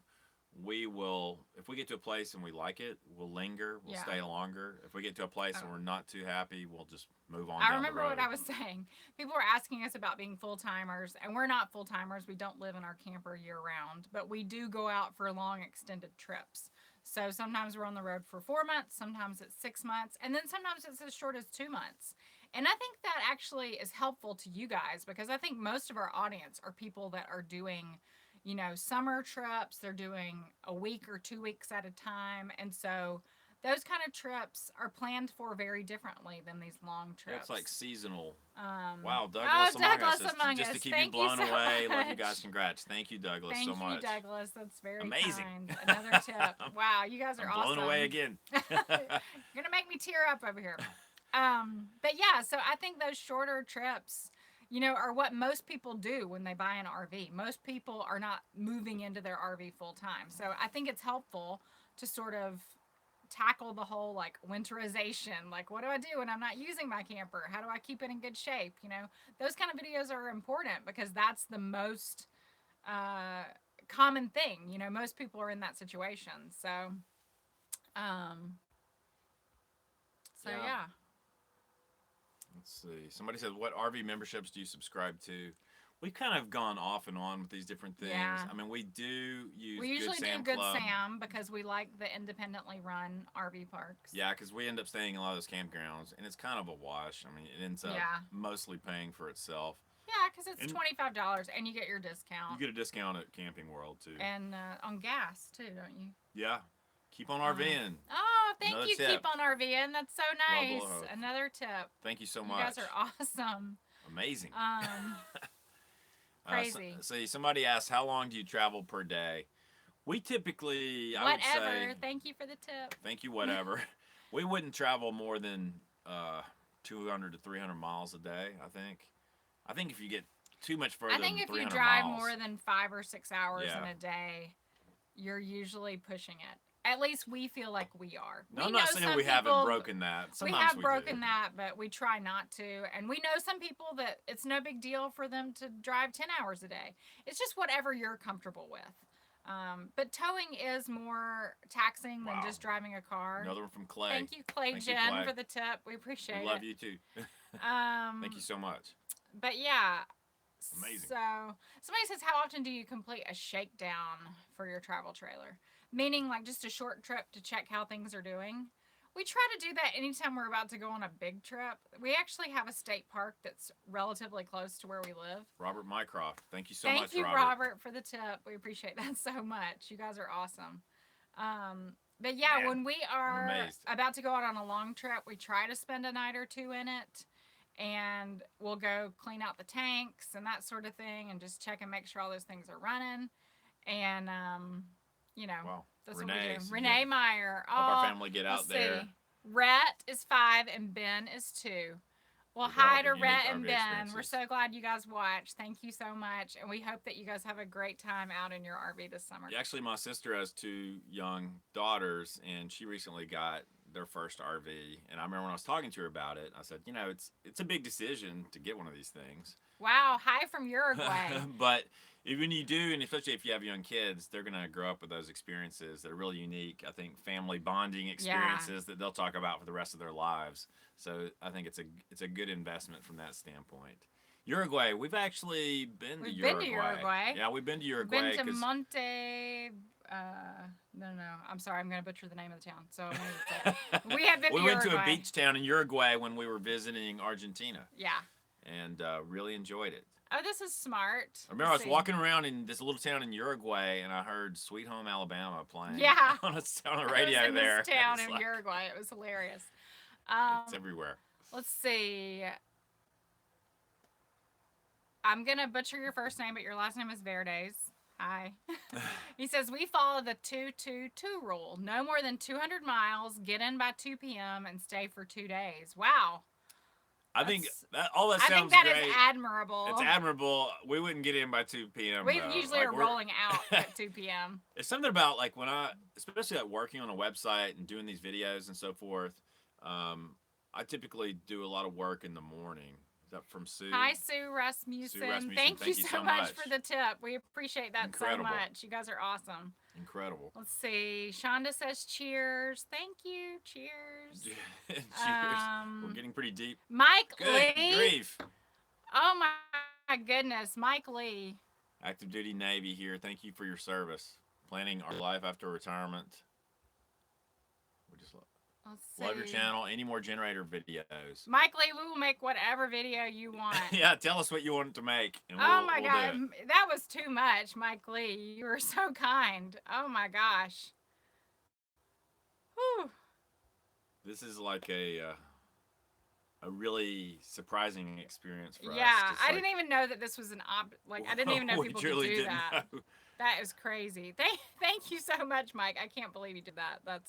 we will, if we get to a place and we like it, we'll linger, we'll stay longer. If we get to a place and we're not too happy, we'll just move on. I remember what I was saying. People were asking us about being full-timers, and we're not full-timers. We don't live in our camper year-round, but we do go out for long, extended trips. So sometimes we're on the road for 4 months, sometimes it's 6 months, and then sometimes it's as short as 2 months. And I think that actually is helpful to you guys, because I think most of our audience are people that are doing summer trips. They're doing a week or 2 weeks at a time. And so those kind of trips are planned for very differently than these long trips. It's like seasonal. Wow, Douglas among us. Just to keep you blown away. Love you guys. Congrats. Thank you, Douglas, so much. Thank you, Douglas. That's very amazing. Kind. Another tip. Wow, you guys are awesome. Blown away again. You're going to make me tear up over here. But yeah, so I think those shorter trips, are what most people do when they buy an RV. Most people are not moving into their RV full time. So I think it's helpful to sort of tackle the whole winterization. What do I do when I'm not using my camper? How do I keep it in good shape? Those kind of videos are important, because that's the most common thing. Most people are in that situation. So, yeah. Let's see. Somebody said, what RV memberships do you subscribe to? We've kind of gone off and on with these different things. Yeah. I mean, we do use We usually Good Sam do Good Club. Sam, because we like the independently run RV parks. Yeah, because we end up staying in a lot of those campgrounds, and it's kind of a wash. I mean, it ends up mostly paying for itself. Yeah, because it's $25, and you get your discount. You get a discount at Camping World, too. And on gas, too, don't you? Yeah. Keep on RVing. Oh, thank Thank you. tip. Keep on RVing. That's so nice. Well, Another tip. Thank you so You much. guys are awesome. Amazing. Crazy. See, somebody asked, how long do you travel per day? We typically, I would Whatever. say, Thank you for the tip. thank you, whatever. We wouldn't travel more than 200 to 300 miles a day, I think. I think if you get too much further I think than if you 300 drive miles, more than 5 or 6 hours Yeah. in a day, you're usually pushing it. At least we feel like we are. No, We I'm know not saying some we haven't people- broken that. Sometimes we have do. broken that, but we try not to. And we know some people that it's no big deal for them to drive 10 hours a day. It's just whatever you're comfortable with. But towing is more taxing than Wow. just driving a car. Another one from Clay. Thank you, Clay Thank you, Jen, Clay. for the tip. We appreciate We it. love you too. Um, Thank you so much. But yeah. Amazing. So somebody says, how often do you complete a shakedown for your travel trailer? Meaning like just a short trip to check how things are doing. We try to do that anytime we're about to go on a big trip. We actually have a state park that's relatively close to where we live. Robert Mycroft. Thank you so Thank much, you, Robert. Robert, for the tip. We appreciate that so much. You guys are awesome. But yeah, Man, when we are amazed. about to go out on a long trip, we try to spend a night or two in it. And we'll go clean out the tanks and that sort of thing and just check and make sure all those things are running. And, you know, Wow. that's Renee, what we do. Renee Meyer. Help our family get out there. See. Rhett is 5 and Ben is 2. Well, With hi our to unique Rhett and RV Ben. experiences. We're so glad you guys watched. Thank you so much. And we hope that you guys have a great time out in your RV this summer. Yeah, actually, my sister has 2 young daughters, and she recently got their first RV. And I remember when I was talking to her about it, I said, you know, it's a big decision to get one of these things. Wow, hi from Uruguay. But when you do, and especially if you have young kids, they're going to grow up with those experiences that are really unique. I think family bonding experiences that they'll talk about for the rest of their lives. So I think it's a good investment from that standpoint. Uruguay, we've actually been to Uruguay. Been to Uruguay. Yeah, we've been to Uruguay. Been to Monte. No, I'm sorry. I'm going to butcher the name of the town. So I'm gonna say we have been to we went Uruguay. to a beach town in Uruguay when we were visiting Argentina. Yeah. And really enjoyed it. Oh, this is smart. I remember I was walking around in this little town in Uruguay, and I heard "Sweet Home Alabama" playing. Yeah. on a radio it was in there. This town It's in like, Uruguay. It was hilarious. it's everywhere. Let's see. I'm gonna butcher your first name, but your last name is Verdes. Hi. He says we follow the 2-2-2 rule. No more than 200 miles. Get in by 2 p.m. and stay for 2 days. Wow. I think all that sounds I think that great. is admirable. It's admirable. We wouldn't get in by 2 p.m. We though. usually Like, are rolling out at 2 p.m. It's something about like when especially like working on a website and doing these videos and so forth. I typically do a lot of work in the morning. Is that from Sue? Hi, Sue Rasmussen. Sue Rasmussen, Thank you so much for the tip. We appreciate that Incredible. so much. You guys are awesome. Incredible. Let's see. Shonda says cheers. Thank you. Cheers. Cheers. We're getting pretty deep. Mike Good Lee. grief. Oh my goodness. Mike Lee. Active duty Navy here. Thank you for your service. Planning our life after retirement. We just love your channel. Any more generator videos? Mike Lee, we will make whatever video you want. Yeah, tell us what you want to make. And oh my we'll God. do it. That was too much, Mike Lee. You were so kind. Oh my gosh. Whew. This is like a really surprising experience for us. Yeah, Just I like, didn't even know that this was an I didn't even know we people truly could do didn't that. know. That is crazy. Thank you so much, Mike. I can't believe you did that.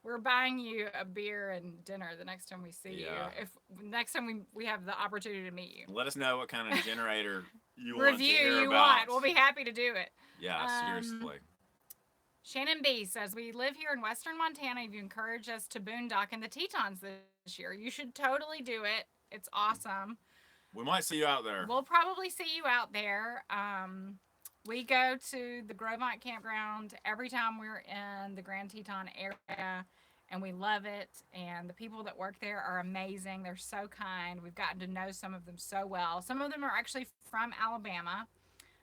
We're buying you a beer and dinner the next time we see you. If next time we have the opportunity to meet you. Let us know what kind of generator you want to Review hear you about. want. We'll be happy to do it. Yeah, seriously. Shannon B says, we live here in western Montana. You encourage us to boondock in the Tetons this year. You should totally do it. It's awesome. We might see you out there. We'll probably see you out there. We go to the Grovont campground every time we're in the Grand Teton area, and we love it. And the people that work there are amazing. They're so kind. We've gotten to know some of them so well. Some of them are actually from Alabama,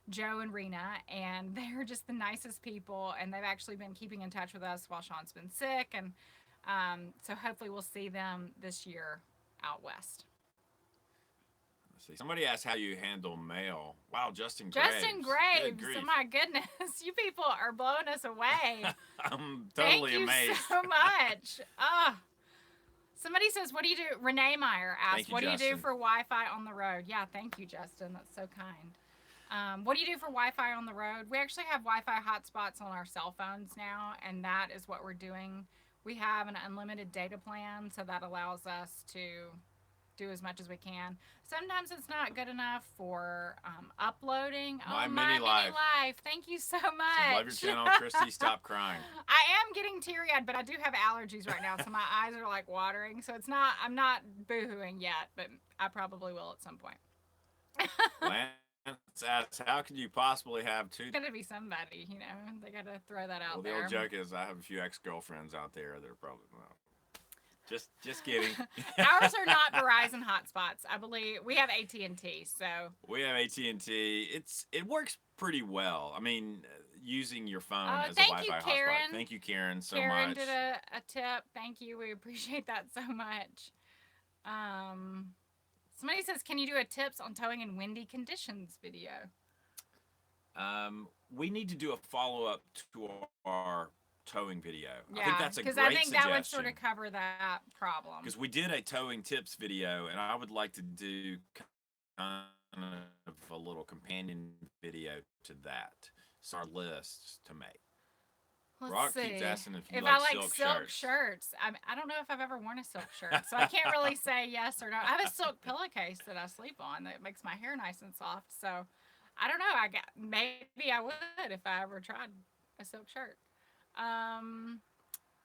Joe and Rena, and they're just the nicest people. And they've actually been keeping in touch with us while Sean's been sick. And so hopefully we'll see them this year out west. See, somebody asked how you handle mail. Wow, Justin Justin Graves. Good Graves. grief. Oh my goodness. You people are blowing us away. I'm totally Thank amazed. you so much. Somebody says, what do you do? Renee Meyer asked, Thank you, what do you do Justin. for Wi-Fi on the road? Yeah, thank you, Justin. That's so kind. What do you do for Wi-Fi on the road? We actually have Wi-Fi hotspots on our cell phones now, and that is what we're doing. We have an unlimited data plan, so that allows us to do as much as we can. Sometimes it's not good enough for uploading. My my mini life. Thank you so much. Love your channel, Christy. Stop crying. I am getting teary-eyed, but I do have allergies right now, so my eyes are like watering. So it's not. I'm not boohooing yet, but I probably will at some point. Lance asks, how could you possibly have two? It's gotta be somebody, you know. They gotta throw that out Well, the there. old joke is I have a few ex-girlfriends out there that are probably well. Just kidding. Ours are not Verizon hotspots. I believe we have AT&T, so We have AT&T. It works pretty well. I mean, using your phone as a thank you, Wi-Fi Karen. hotspot. Thank you, Karen, so Karen much. did a tip. Thank you. We appreciate that so much. Somebody says, can you do a tips on towing in windy conditions video? We need to do a follow-up to our towing video. Yeah, I think that's a great I think suggestion. that would sort of cover that problem. Because we did a towing tips video, and I would like to do kind of a little companion video to that. It's our list to make. Let's Rock see. keeps asking if you If like I like silk shirts. I don't know if I've ever worn a silk shirt, so I can't really say yes or no. I have a silk pillowcase that I sleep on that makes my hair nice and soft. So I don't know. Maybe I would if I ever tried a silk shirt.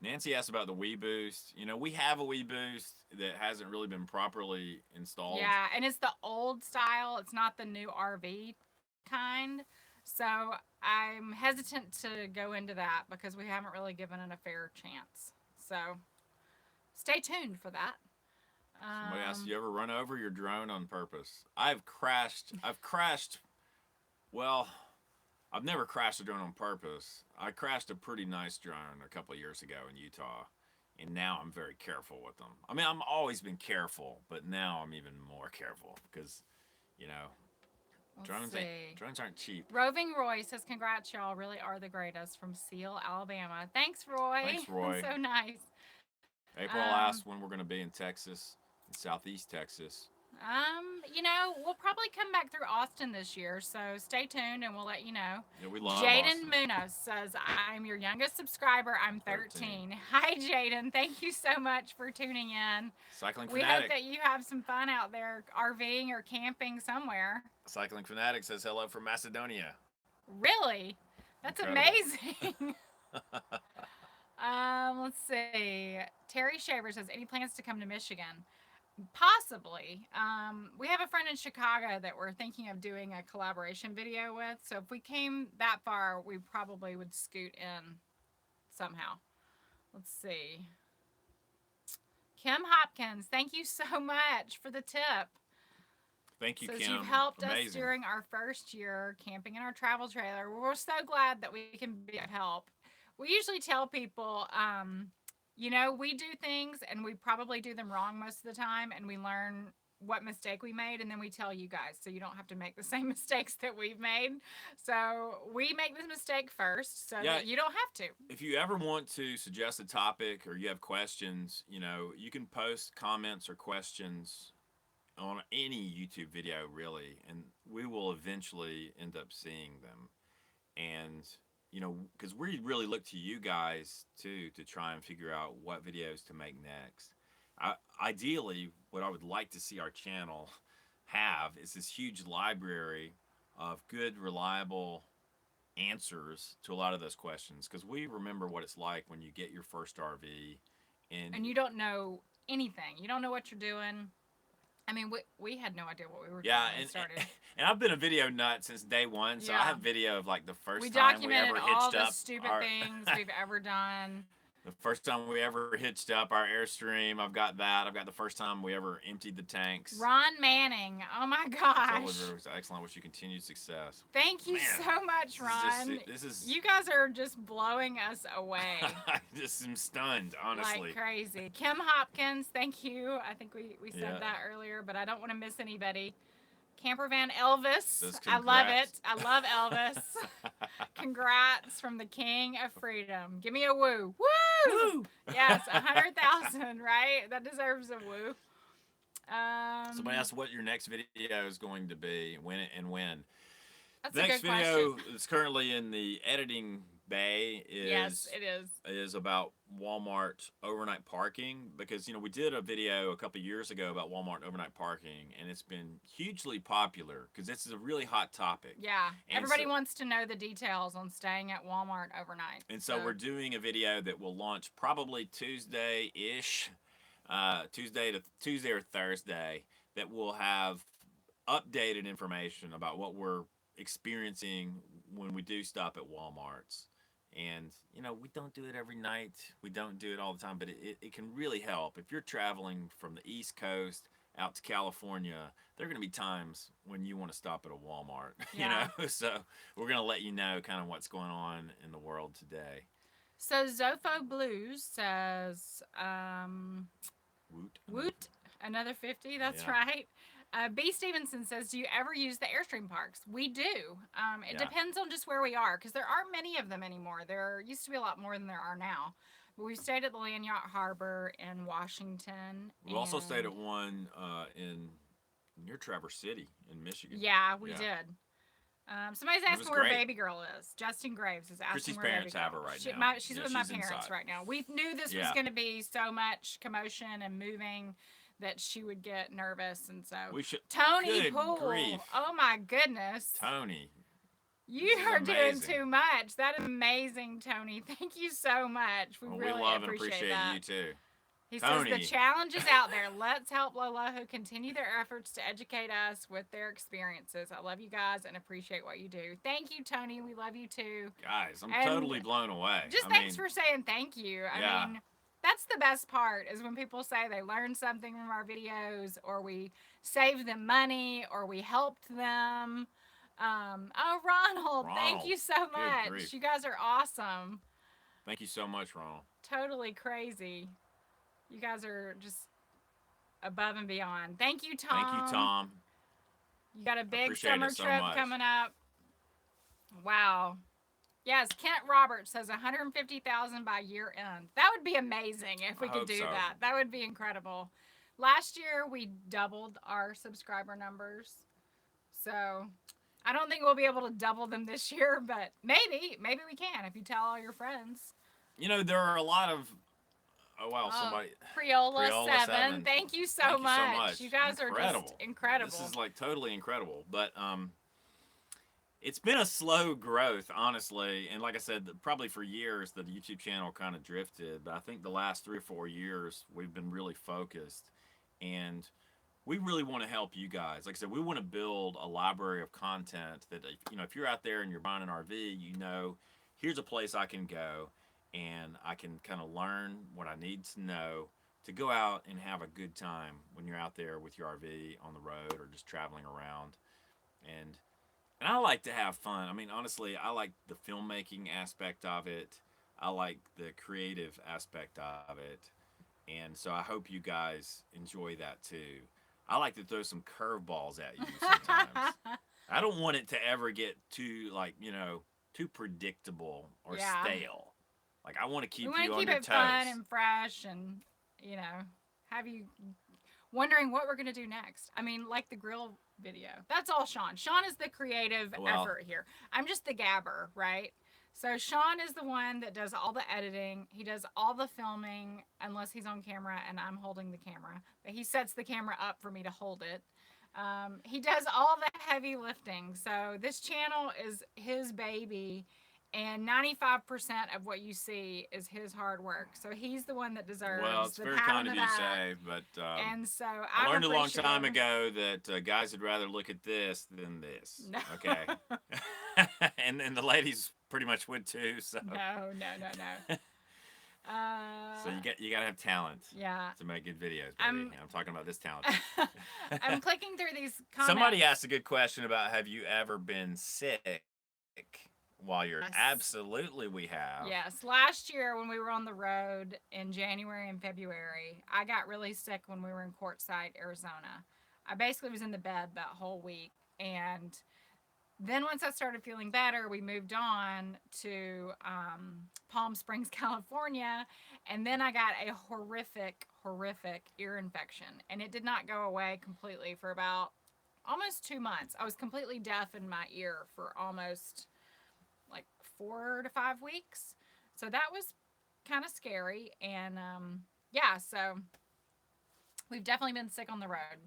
Nancy asked about the Wii Boost. You know, we have a Wii Boost that hasn't really been properly installed. Yeah, and it's the old style. It's not the new RV kind. So I'm hesitant to go into that because we haven't really given it a fair chance. So stay tuned for that. Somebody asked, you ever run over your drone on purpose? I've crashed. Well, I've never crashed a drone on purpose. I crashed a pretty nice drone a couple of years ago in Utah, and now I'm very careful with them. I mean, I've always been careful, but now I'm even more careful because, you know, drones aren't cheap. Roving Roy says, congrats, y'all. Really are the greatest from Seal, Alabama. Thanks, Roy. Thanks, Roy. So nice. April asked when we're going to be in Texas, in Southeast Texas. You know, we'll probably come back through Austin this year, so stay tuned and we'll let you know. Yeah, we love Jaden Austin. Munoz says, I'm your youngest subscriber. I'm 13. Hi, Jaden. Thank you so much for tuning in. Cycling We Fanatic. hope that you have some fun out there RVing or camping somewhere. Cycling Fanatic says hello from Macedonia. Really? That's Incredible. amazing. Let's see. Terry Shaver says, any plans to come to Michigan? Possibly. We have a friend in Chicago that we're thinking of doing a collaboration video with. So if we came that far, we probably would scoot in somehow. Let's see. Kim Hopkins, thank you so much for the tip. Thank you, Says Kim. you've helped Amazing. us during our first year camping in our travel trailer. We're so glad that we can be of help. We usually tell people, you know, we do things and we probably do them wrong most of the time, and we learn what mistake we made, and then we tell you guys so you don't have to make the same mistakes that we've made. So we make this mistake first so that you don't have to. If you ever want to suggest a topic or you have questions, you know, you can post comments or questions on any YouTube video, really, and we will eventually end up seeing them. And you know, because we really look to you guys too to try and figure out what videos to make next. Ideally, what I would like to see our channel have is this huge library of good, reliable answers to a lot of those questions, because we remember what it's like when you get your first RV and you don't know anything. You don't know what you're doing. I mean, we had no idea what we were doing when we started. And I've been a video nut since day one, so I have video of like the first time we ever hitched all up the stupid things we've ever done. The first time we ever hitched up our Airstream, I've got that. I've got the first time we ever emptied the tanks. Ron Manning, oh my gosh. It was excellent. Wish you continued success. Thank you so much, Ron. You guys are just blowing us away. I just am stunned, honestly. Like crazy. Kim Hopkins, thank you. I think we said that earlier, but I don't want to miss anybody. Campervan Elvis. Says I love congrats. it. I love Elvis. Congrats from the King of Freedom. Give me a woo. Woo! Woo! Yes, 100,000, right? That deserves a woo. Somebody asked what your next video is going to be, when. That's The a next good video question. that's currently in the editing bay Yes, it is. is about Walmart overnight parking, because we did a video a couple years ago about Walmart overnight parking, and it's been hugely popular because this is a really hot topic. Yeah, And everybody so, wants to know the details on staying at Walmart overnight. and so we're doing a video that will launch probably Tuesday-ish, Tuesday or Thursday, that will have updated information about what we're experiencing when we do stop at Walmart's. And we don't do it every night, we don't do it all the time, but it can really help if you're traveling from the East Coast out to California. There are going to be times when you want to stop at a Walmart. Yeah. So we're going to let you know kind of what's going on in the world today. So Zofo Blues says, Woot, another 50. That's right. B. Stevenson says, do you ever use the Airstream parks? We do. It depends on just where we are, because there aren't many of them anymore. There used to be a lot more than there are now. But we stayed at the Land Yacht Harbor in Washington. We also stayed at one near Traverse City in Michigan. Yeah, we did. Somebody's asking where Baby Girl is. Justin Graves is asking Christy's where parents Baby Girl have her right now. She's with my parents inside right now. We knew this was going to be so much commotion and moving that she would get nervous, and so Tony Poole. Grief. Oh my goodness, Tony, you are doing too much. That is amazing, Tony. Thank you so much. We really love and appreciate that. you too. He Tony. says the challenge is out there. Let's help Lolahu continue their efforts to educate us with their experiences. I love you guys and appreciate what you do. Thank you, Tony. We love you too. Guys, I'm totally blown away. Thanks for saying thank you. I mean, that's the best part, is when people say they learned something from our videos, or we saved them money, or we helped them. Ronald, thank you so much. You guys are awesome. Thank you so much, Ronald. Totally crazy. You guys are just above and beyond. Thank you, Tom. Thank you, Tom. You got a big summer trip coming up. Wow. Yes, Kent Roberts says 150,000 by year end. That would be amazing if we could do that. That would be incredible. Last year we doubled our subscriber numbers, so I don't think we'll be able to double them this year, but maybe we can if you tell all your friends. There are a lot of somebody Priola 7. Thank you so much. You guys are just incredible. This is like totally incredible, but it's been a slow growth, honestly. And like I said, probably for years the YouTube channel kind of drifted. But I think the last 3 or 4 years we've been really focused. And we really want to help you guys. Like I said, we want to build a library of content that, if you're out there and you're buying an RV, here's a place I can go and I can kind of learn what I need to know to go out and have a good time when you're out there with your RV on the road or just traveling around. And I like to have fun. I mean, honestly, I like the filmmaking aspect of it. I like the creative aspect of it. And so I hope you guys enjoy that too. I like to throw some curveballs at you sometimes. I don't want it to ever get too, too predictable or stale. Like, I want to keep you on your toes. We want to keep it fun and fresh and, have you wondering what we're going to do next. I mean, like the grill video. That's all Sean. Sean is the creative effort here. I'm just the gabber, right? So Sean is the one that does all the editing. He does all the filming, unless he's on camera and I'm holding the camera. But he sets the camera up for me to hold it. He does all the heavy lifting. So this channel is his baby. And 95% of what you see is his hard work. So he's the one that deserves it's very kind of you to say, but and so I learned a long time ago that guys would rather look at this than this. No. Okay. and the ladies pretty much would too. So No. So you gotta have talent. Yeah. To make good videos, baby. I'm talking about this talent. I'm clicking through these comments. Somebody asked a good question about, have you ever been sick? While you're absolutely, we have. Yes, last year when we were on the road in January and February, I got really sick when we were in Quartzsite, Arizona. I basically was in the bed that whole week. And then once I started feeling better, we moved on to Palm Springs, California. And then I got a horrific ear infection. And it did not go away completely for about almost 2 months. I was completely deaf in my ear for almost like 4 to 5 weeks. So that was kind of scary. And yeah, so we've definitely been sick on the road.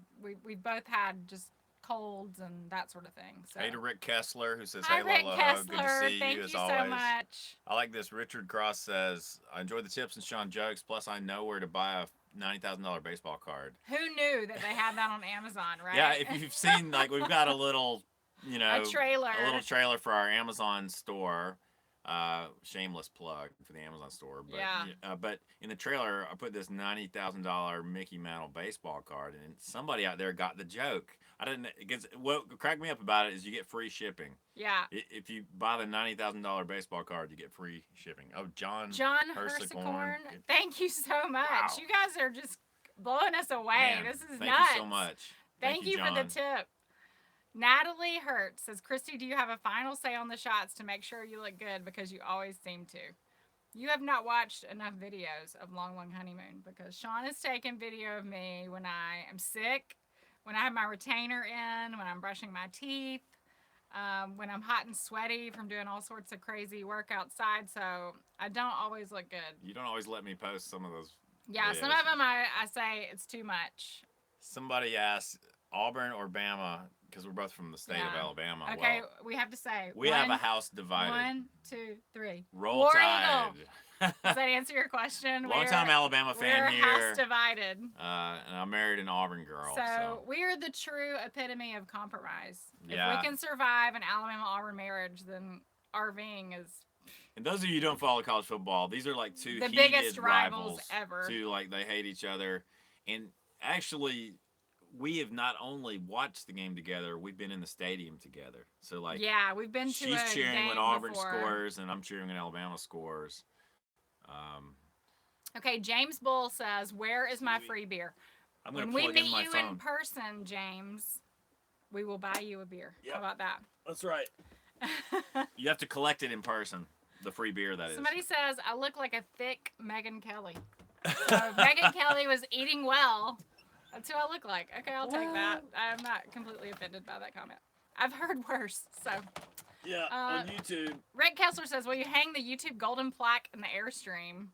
We've both had just colds and that sort of thing. So. Hey to Rick Kessler, who says, Hi, hey, Rick Lola, Kessler. good to see Thank you as you always. so much. I like this. Richard Cross says, I enjoy the tips and Sean jokes, plus I know where to buy a $90,000 baseball card. Who knew that they had that on Amazon, right? Yeah, if you've seen, like, we've got a little, a trailer. A little trailer for our Amazon store. Shameless plug for the Amazon store. But, yeah. But in the trailer, I put this $90,000 Mickey Mantle baseball card, and somebody out there got the joke. I didn't. What cracked me up about it is you get free shipping. Yeah. If you buy the $90,000 baseball card, you get free shipping. Oh, John Hersicorn. Thank you so much. Wow. You guys are just blowing us away. Man, this is thank nuts. Thank you so much. Thank you for the tip. Natalie Hurt says, Christy, do you have a final say on the shots to make sure you look good? Because you always seem to. You have not watched enough videos of Long Long Honeymoon because Sean has taken video of me when I am sick, when I have my retainer in, when I'm brushing my teeth, when I'm hot and sweaty from doing all sorts of crazy work outside. So I don't always look good. You don't always let me post some of those. Yeah, videos. Some of them I say it's too much. Somebody asked Auburn or Bama, because we're both from the state of Alabama. Okay, well, we have to say. We have a house divided. 1, 2, 3. Roll War Tide. Does that answer your question? Long-time Alabama fan here. We're house divided. And I married an Auburn girl. So we are the true epitome of compromise. Yeah. If we can survive an Alabama-Auburn marriage, then RVing is... And those of you who don't follow college football, these are like two the heated biggest rivals ever. Two, like, they hate each other. And actually... we have not only watched the game together, we've been in the stadium together. So, like, yeah, we've been to she's a cheering game when Auburn before. scores, and I'm cheering when Alabama scores. Okay, James Bull says, "Where is my free beer?" I'm gonna when we plug meet in my you phone. in person, James, we will buy you a beer. Yep. How about that? That's right. You have to collect it in person. The free beer, that Somebody says I look like a thick Megyn Kelly. So Megyn Kelly was eating well. That's who I look like. Okay, I'll take that. I'm not completely offended by that comment. I've heard worse, so. Yeah, on YouTube. Rick Kessler says, will you hang the YouTube golden plaque in the Airstream?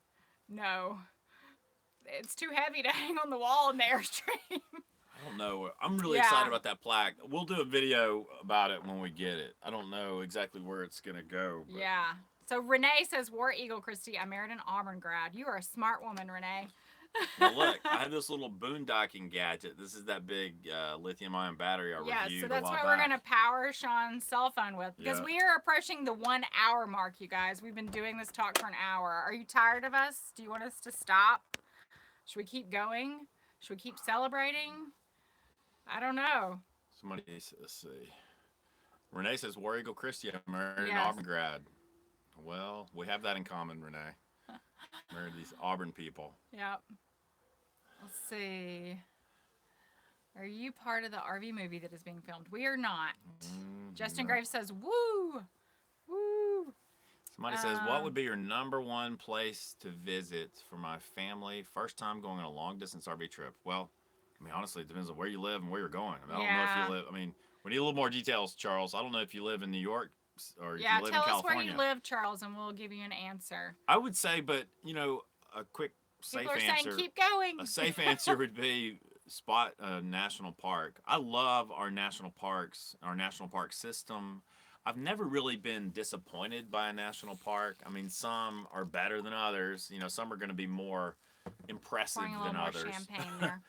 No. It's too heavy to hang on the wall in the Airstream. I don't know. I'm really excited about that plaque. We'll do a video about it when we get it. I don't know exactly where it's going to go. But. Yeah. So Renee says, War Eagle, Christy, I married an Auburn grad. You are a smart woman, Renee. Now look, I have this little boondocking gadget. This is that big lithium-ion battery I reviewed a while back. Yeah, so that's what we're going to power Sean's cell phone with. Because we are approaching the 1 hour mark, you guys. We've been doing this talk for an hour. Are you tired of us? Do you want us to stop? Should we keep going? Should we keep celebrating? I don't know. Somebody, let's see. Renee says, War Eagle Christy, I married an Auburn grad. Well, we have that in common, Renee. Married these Auburn people. Yep. Let's see. Are you part of the RV movie that is being filmed? We are not. Justin Graves says, woo! Woo! Somebody says, what would be your #1 place to visit for my family? First time going on a long-distance RV trip. Well, I mean, honestly, it depends on where you live and where you're going. I don't know if you live... I mean, we need a little more details, Charles. I don't know if you live in New York or if you live in California. Tell us where you live, Charles, and we'll give you an answer. I would say, but, you know, a quick safe answer. People are saying, keep going. A safe answer would be spot a national park. I love our national parks, our national park system. I've never really been disappointed by a national park. I mean, some are better than others. You know, some are going to be more impressive than others. More champagne there.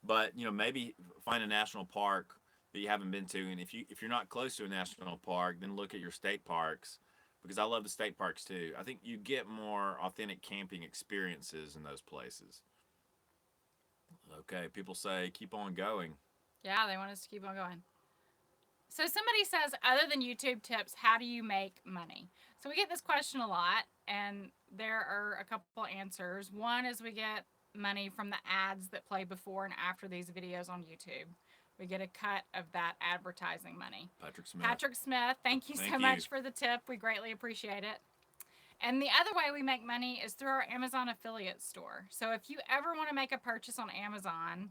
But, you know, maybe find a national park that you haven't been to, and if you're not close to a national park, then look at your state parks, because I love the state parks too. I think you get more authentic camping experiences in those places. Okay, people say keep on going. Yeah, they want us to keep on going. So somebody says, other than YouTube tips, how do you make money? So we get this question a lot, and there are a couple answers. One is we get money from the ads that play before and after these videos on YouTube. we get a cut of that advertising money. Patrick Smith. Patrick Smith, thank you so much for the tip. We greatly appreciate it. And the other way we make money is through our Amazon affiliate store. So if you ever want to make a purchase on Amazon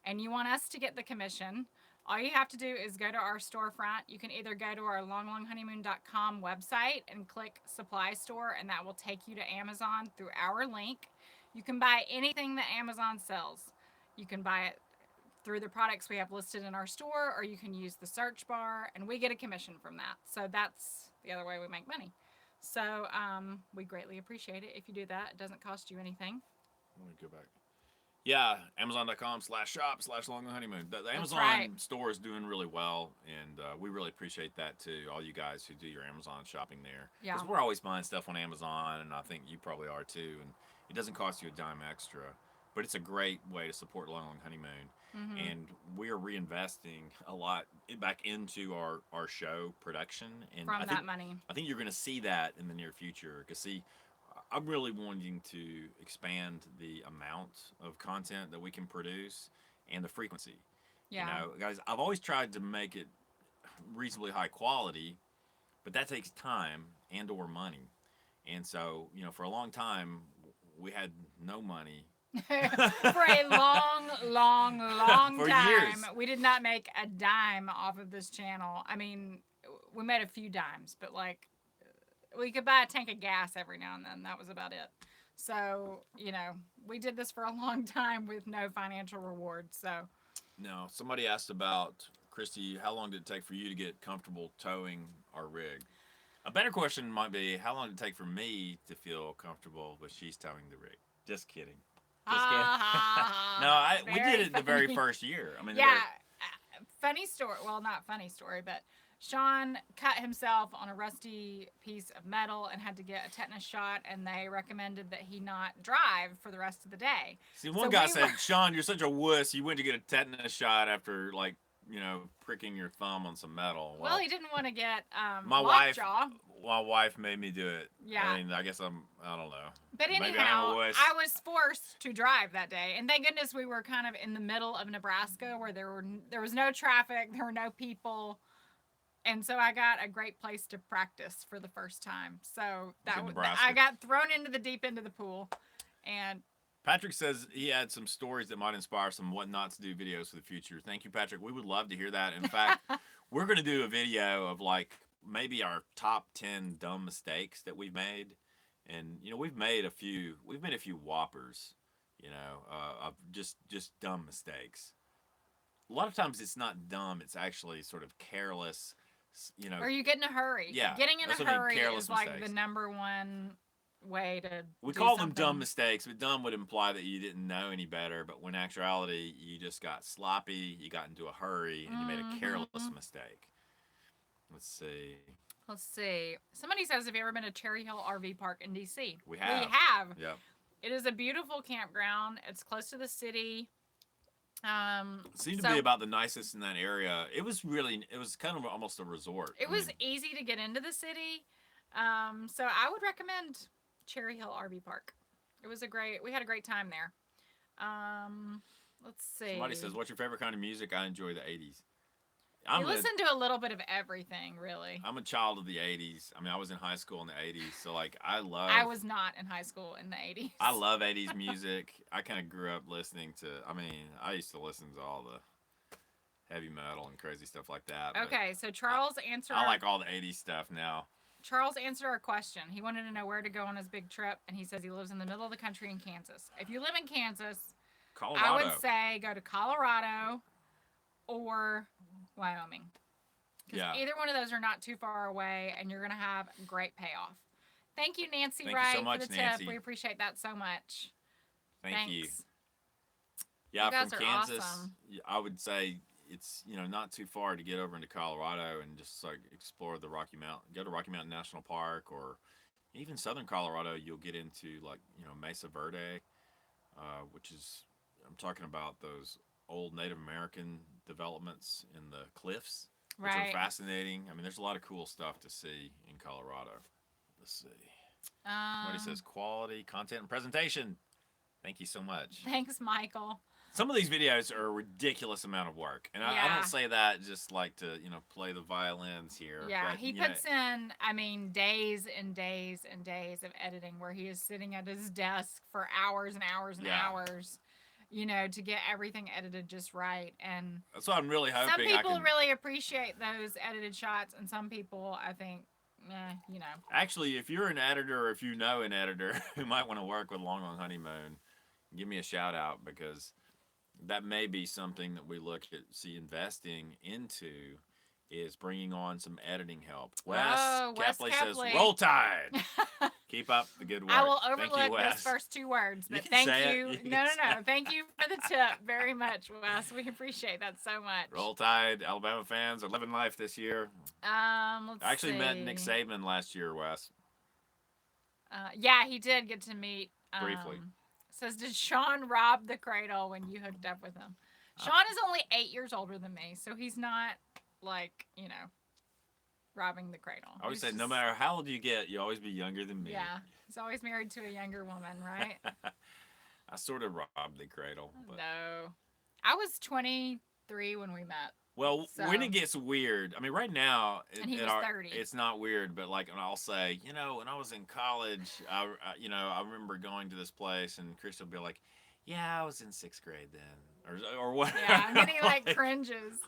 and you want us to get the commission, all you have to do is go to our storefront. You can either go to our longlonghoneymoon.com website and click supply store, and that will take you to Amazon through our link. You can buy anything that Amazon sells. You can buy it through the products we have listed in our store, or you can use the search bar, and we get a commission from that. So that's the other way we make money. So we greatly appreciate it if you do that. It doesn't cost you anything. Let me go back. Yeah, Amazon.com/Long Honeymoon. The Amazon store is doing really well, and we really appreciate that too. All you guys who do your Amazon shopping there, because we're always buying stuff on Amazon, and I think you probably are too. And it doesn't cost you a dime extra, but it's a great way to support Long Honeymoon. Mm-hmm. And we are reinvesting a lot back into our show production, and from that money, I think you're going to see that in the near future. Because I'm really wanting to expand the amount of content that we can produce and the frequency. Yeah. You know, guys, I've always tried to make it reasonably high quality, but that takes time and or money. And so, you know, for a long time, we had no money. For a long for time, years. We did not make a dime off of this channel. I mean, we made a few dimes, but like, we could buy a tank of gas every now and then. That was about it. So, you know, we did this for a long time with no financial reward. So, no. Somebody asked about, Christy, how long did it take for you to get comfortable towing our rig? A better question might be, how long did it take for me to feel comfortable with she's towing the rig? Just kidding. Just kidding. No, we did it the very first year. I mean, funny story. Well, not funny story, but Sean cut himself on a rusty piece of metal and had to get a tetanus shot, and they recommended that he not drive for the rest of the day. See, one guy said, Sean, you're such a wuss. You went to get a tetanus shot after, like, you know, pricking your thumb on some metal. Well, he didn't want to get my wife made me do it. Yeah. I mean, I guess I don't know. But anyhow, I was forced to drive that day. And thank goodness we were kind of in the middle of Nebraska where there was no traffic, there were no people. And so I got a great place to practice for the first time. So I got thrown into the deep end of the pool. And Patrick says he had some stories that might inspire some what not to do videos for the future. Thank you, Patrick. We would love to hear that. In fact, we're going to do a video of like maybe our top 10 dumb mistakes that we've made. And, you know, we've made a few whoppers, you know, of just dumb mistakes. A lot of times it's not dumb. It's actually sort of careless, you know. Or you get in a hurry. Yeah. Getting in a hurry is like mistakes. The number one way to we call them dumb mistakes, but dumb would imply that you didn't know any better, but when actuality you just got sloppy, you got into a hurry, and you made a careless mistake. Let's see. Somebody says, have you ever been to Cherry Hill RV Park in DC? We have. Yep. It is a beautiful campground. It's close to the city. It seemed to be about the nicest in that area. It was kind of almost a resort. It was easy to get into the city. So I would recommend Cherry Hill RV Park. We had a great time there. Let's see. Somebody says, what's your favorite kind of music? I enjoy the 80s. I listen to a little bit of everything, really. I'm a child of the 80s. I mean, I was in high school in the 80s, so like I was not in high school in the 80s. I love 80s music. I kind of grew up listening to, I used to listen to all the heavy metal and crazy stuff like that. Okay, so Charles answered. I like all the 80s stuff now. Charles answered our question. He wanted to know where to go on his big trip, and he says he lives in the middle of the country in Kansas. If you live in Kansas, Colorado. I would say go to Colorado or Wyoming. Because either one of those are not too far away, and you're going to have great payoff. Thank you, Nancy Wright, for the tip. We appreciate that so much. Thank you. Yeah, from Kansas, awesome. I would say it's, you know, not too far to get over into Colorado and just like explore the Rocky Mountain. Go to Rocky Mountain National Park, or even southern Colorado. You'll get into like, you know, Mesa Verde, which is, I'm talking about those old Native American developments in the cliffs, which are fascinating. I mean, there's a lot of cool stuff to see in Colorado. Let's see. Somebody says quality, content, and presentation. Thank you so much. Thanks, Michael. Some of these videos are a ridiculous amount of work, and I Yeah. don't say that just like to play the violins here. Yeah, but he puts in, I mean, days and days and days of editing where he is sitting at his desk for hours and hours and Yeah. hours, to get everything edited just right. And That's what I'm really hoping. some people I can really appreciate those edited shots, and some people, I think, actually, if you're an editor or if you know an editor who might want to work with Long on Honeymoon, give me a shout out because that may be something that we look at investing into is bringing on some editing help. Wes Wes Kepley says, Kepley. "Roll Tide." Keep up the good work. I will Thank you, overlook those Wes. first two words, You but can thank say you. it. You No, can say it. Thank you for the tip very much, Wes. We appreciate that so much. Roll Tide. Alabama fans are living life this year. Let's I actually see. met Nick Saban last year, Wes. Yeah, he did get to meet. Briefly. Says, did Sean rob the cradle when you hooked up with him? Sean is only 8 years older than me, so he's not like, robbing the cradle. I always say, no matter how old you get, you always be younger than me. Yeah, he's always married to a younger woman, right? I sort of robbed the cradle. But... No. I was 23 when we met. Well, when it gets weird, I mean, right now, and he was 30. It's not weird, but like, I'll say, when I was in college, I remember going to this place, and Chris will be like, "Yeah, I was in 6th grade then," or what? Yeah, and then he like cringes.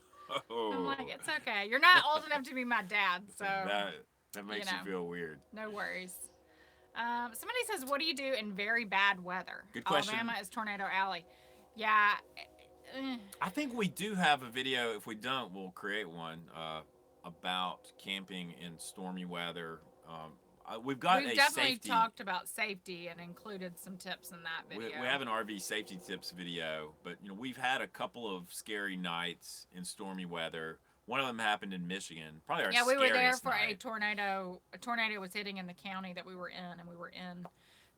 Oh. I'm like, it's okay. You're not old enough to be my dad, so that makes you feel weird. No worries. Somebody says, "What do you do in very bad weather?" Good question. Alabama is Tornado Alley. Yeah. I think we do have a video. If we don't, we'll create one about camping in stormy we've definitely talked about safety and included some tips in that video. We have an RV safety tips video, but we've had a couple of scary nights in stormy weather. One of them happened in Michigan. Probably our scariest we were there for night. a tornado. A tornado was hitting in the county that we were in, and we were in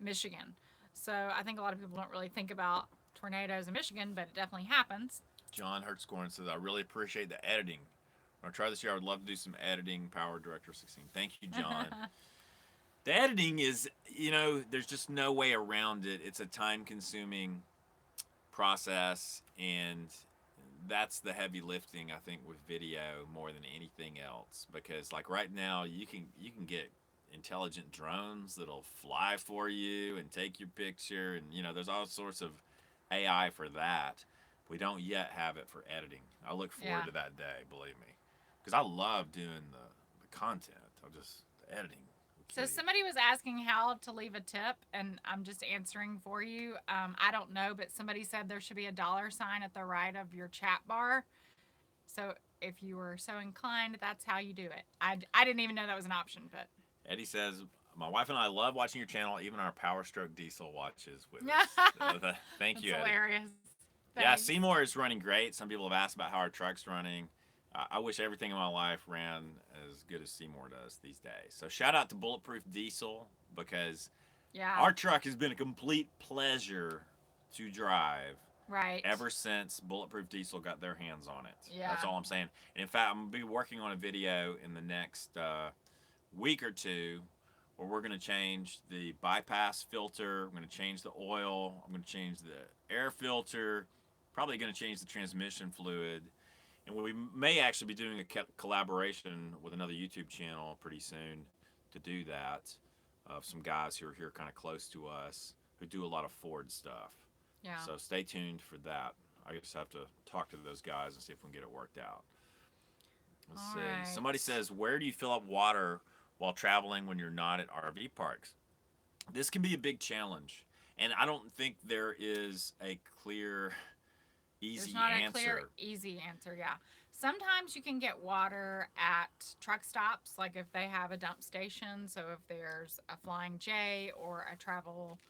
Michigan. So I think a lot of people don't really think about tornadoes in Michigan, but it definitely happens. John Hertzcorn says, "I really appreciate the editing. When I try this year, I would love to do some editing. Power Director 16. Thank you, John." The editing is, there's just no way around it. It's a time-consuming process, and that's the heavy lifting, I think, with video more than anything else. Because, like, right now, you can get intelligent drones that'll fly for you and take your picture, and, there's all sorts of AI for that. We don't yet have it for editing. I look forward to that day, believe me. Because I love doing the content. The editing. So somebody was asking how to leave a tip, and I'm just answering for you. I don't know, but somebody said there should be a $sign at the right of your chat bar. So if you were so inclined, that's how you do it. I didn't even know that was an option, but... Eddie says, "My wife and I love watching your channel. Even our Power Stroke Diesel watches with us." Thank you, Eddie. Hilarious. Yeah, Seymour is running great. Some people have asked about how our truck's running. I wish everything in my life ran as good as Seymour does these days. So shout out to Bulletproof Diesel because our truck has been a complete pleasure to drive. Right. Ever since Bulletproof Diesel got their hands on it. Yeah. That's all I'm saying. And in fact, I'm going to be working on a video in the next week or two where we're going to change the bypass filter. I'm going to change the oil. I'm going to change the air filter. Probably going to change the transmission fluid. And we may actually be doing a collaboration with another YouTube channel pretty soon to do that. Of some guys who are here kind of close to us who do a lot of Ford stuff. Yeah. So stay tuned for that. I just have to talk to those guys and see if we can get it worked out. Let's see. Right. Somebody says, "Where do you fill up water while traveling when you're not at RV parks?" This can be a big challenge. And I don't think there is a clear... There's not a clear, easy answer, yeah. Sometimes you can get water at truck stops, like if they have a dump station. So if there's a Flying J or a Travel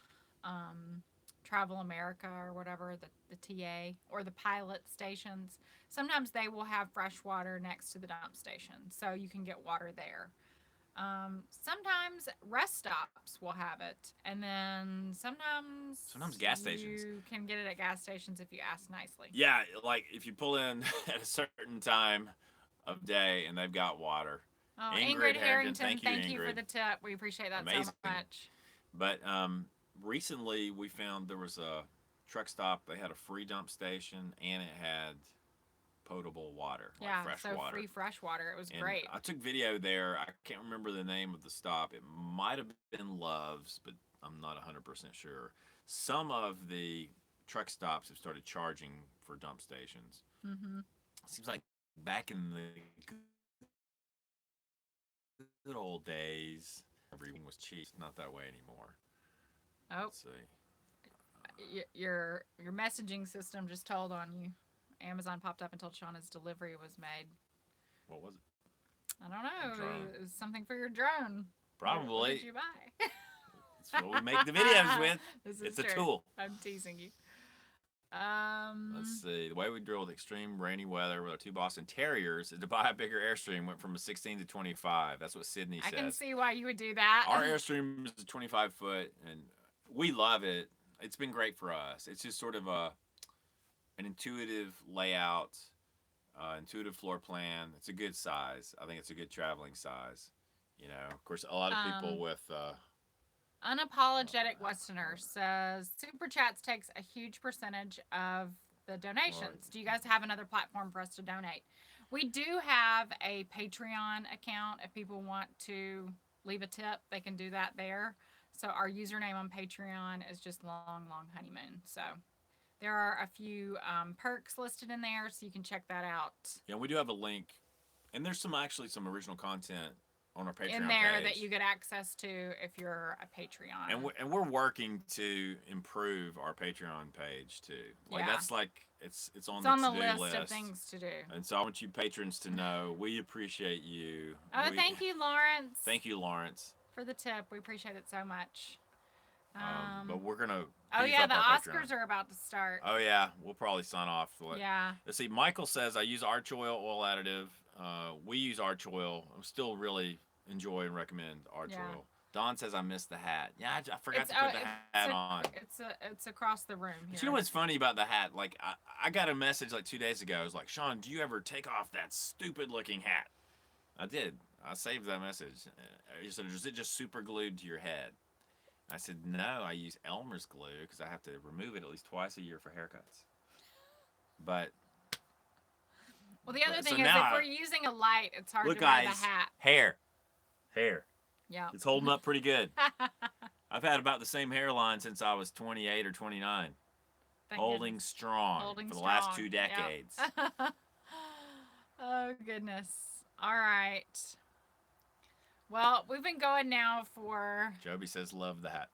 America or whatever, the TA, or the pilot stations, sometimes they will have fresh water next to the dump station. So you can get water there. Sometimes rest stops will have it, and then sometimes gas stations. You can get it at gas stations if you ask nicely. Yeah, like if you pull in at a certain time of day and they've got water. Oh, Ingrid Harrington, thank you Ingrid. for the tip. We appreciate that Amazing. so much. But recently we found there was a truck stop. They had a free dump station, and it had potable water, like Yeah, fresh so water. free fresh water. It was And great. I took video there. I can't remember the name of the stop. It might have been Love's, but I'm not 100% sure. Some of the truck stops have started charging for dump stations. Mm-hmm. Seems like back in the good old days, everything was cheap. It's not that way anymore. Oh, Let's see. your messaging system just told on you. Amazon popped up and told Sean his delivery was made. What was it? I don't know. Drone. It was something for your drone. Probably. What did you buy? It's what we make the videos with. It's a true. tool. I'm teasing you. Let's see. The way we drill with extreme rainy weather with our 2 Boston Terriers is to buy a bigger Airstream. Went from a 16 to 25. That's what Sydney says. I can see why you would do that. Our Airstream is a 25 foot, and we love it. It's been great for us. It's just sort of an intuitive layout, intuitive floor plan. It's a good size. I think it's a good traveling size. You know, of course, a lot of people with Unapologetic Westerner says Super Chats takes a huge percentage of the donations. Right. Do you guys have another platform for us to donate? We do have a Patreon account. If people want to leave a tip, they can do that there. So our username on Patreon is just Long Honeymoon. So there are a few perks listed in there, so you can check that out. Yeah, we do have a link, and there's some original content on our Patreon in there page that you get access to if you're a Patreon. And we're working to improve our Patreon page too. Like that's like it's on the list of things to do. And so I want you patrons to know we appreciate you. Thank you, Lawrence. Thank you, Lawrence, for the tip. We appreciate it so much. But we're gonna. Oh yeah, the Oscars are about to start. Oh yeah, we'll probably sign off. Yeah. Let's see. Michael says I use arch oil additive. We use arch oil. I'm still really enjoy and recommend arch oil. Don says I missed the hat. Yeah, I forgot to put the hat on. It's across the room here. But you know what's funny about the hat? Like I got a message like 2 days ago. It was like, Sean, do you ever take off that stupid looking hat? I did. I saved that message. He said, is it just super glued to your head? I said, no, I use Elmer's glue because I have to remove it at least twice a year for haircuts. But well, the other thing is if we're using a light, it's hard to wear the hat. Hair. Yeah. It's holding up pretty good. I've had about the same hairline since I was 28 or 29. Holding strong for the last 2 decades. Yep. Oh, goodness. All right. Well, we've been going now for... Joby says love that.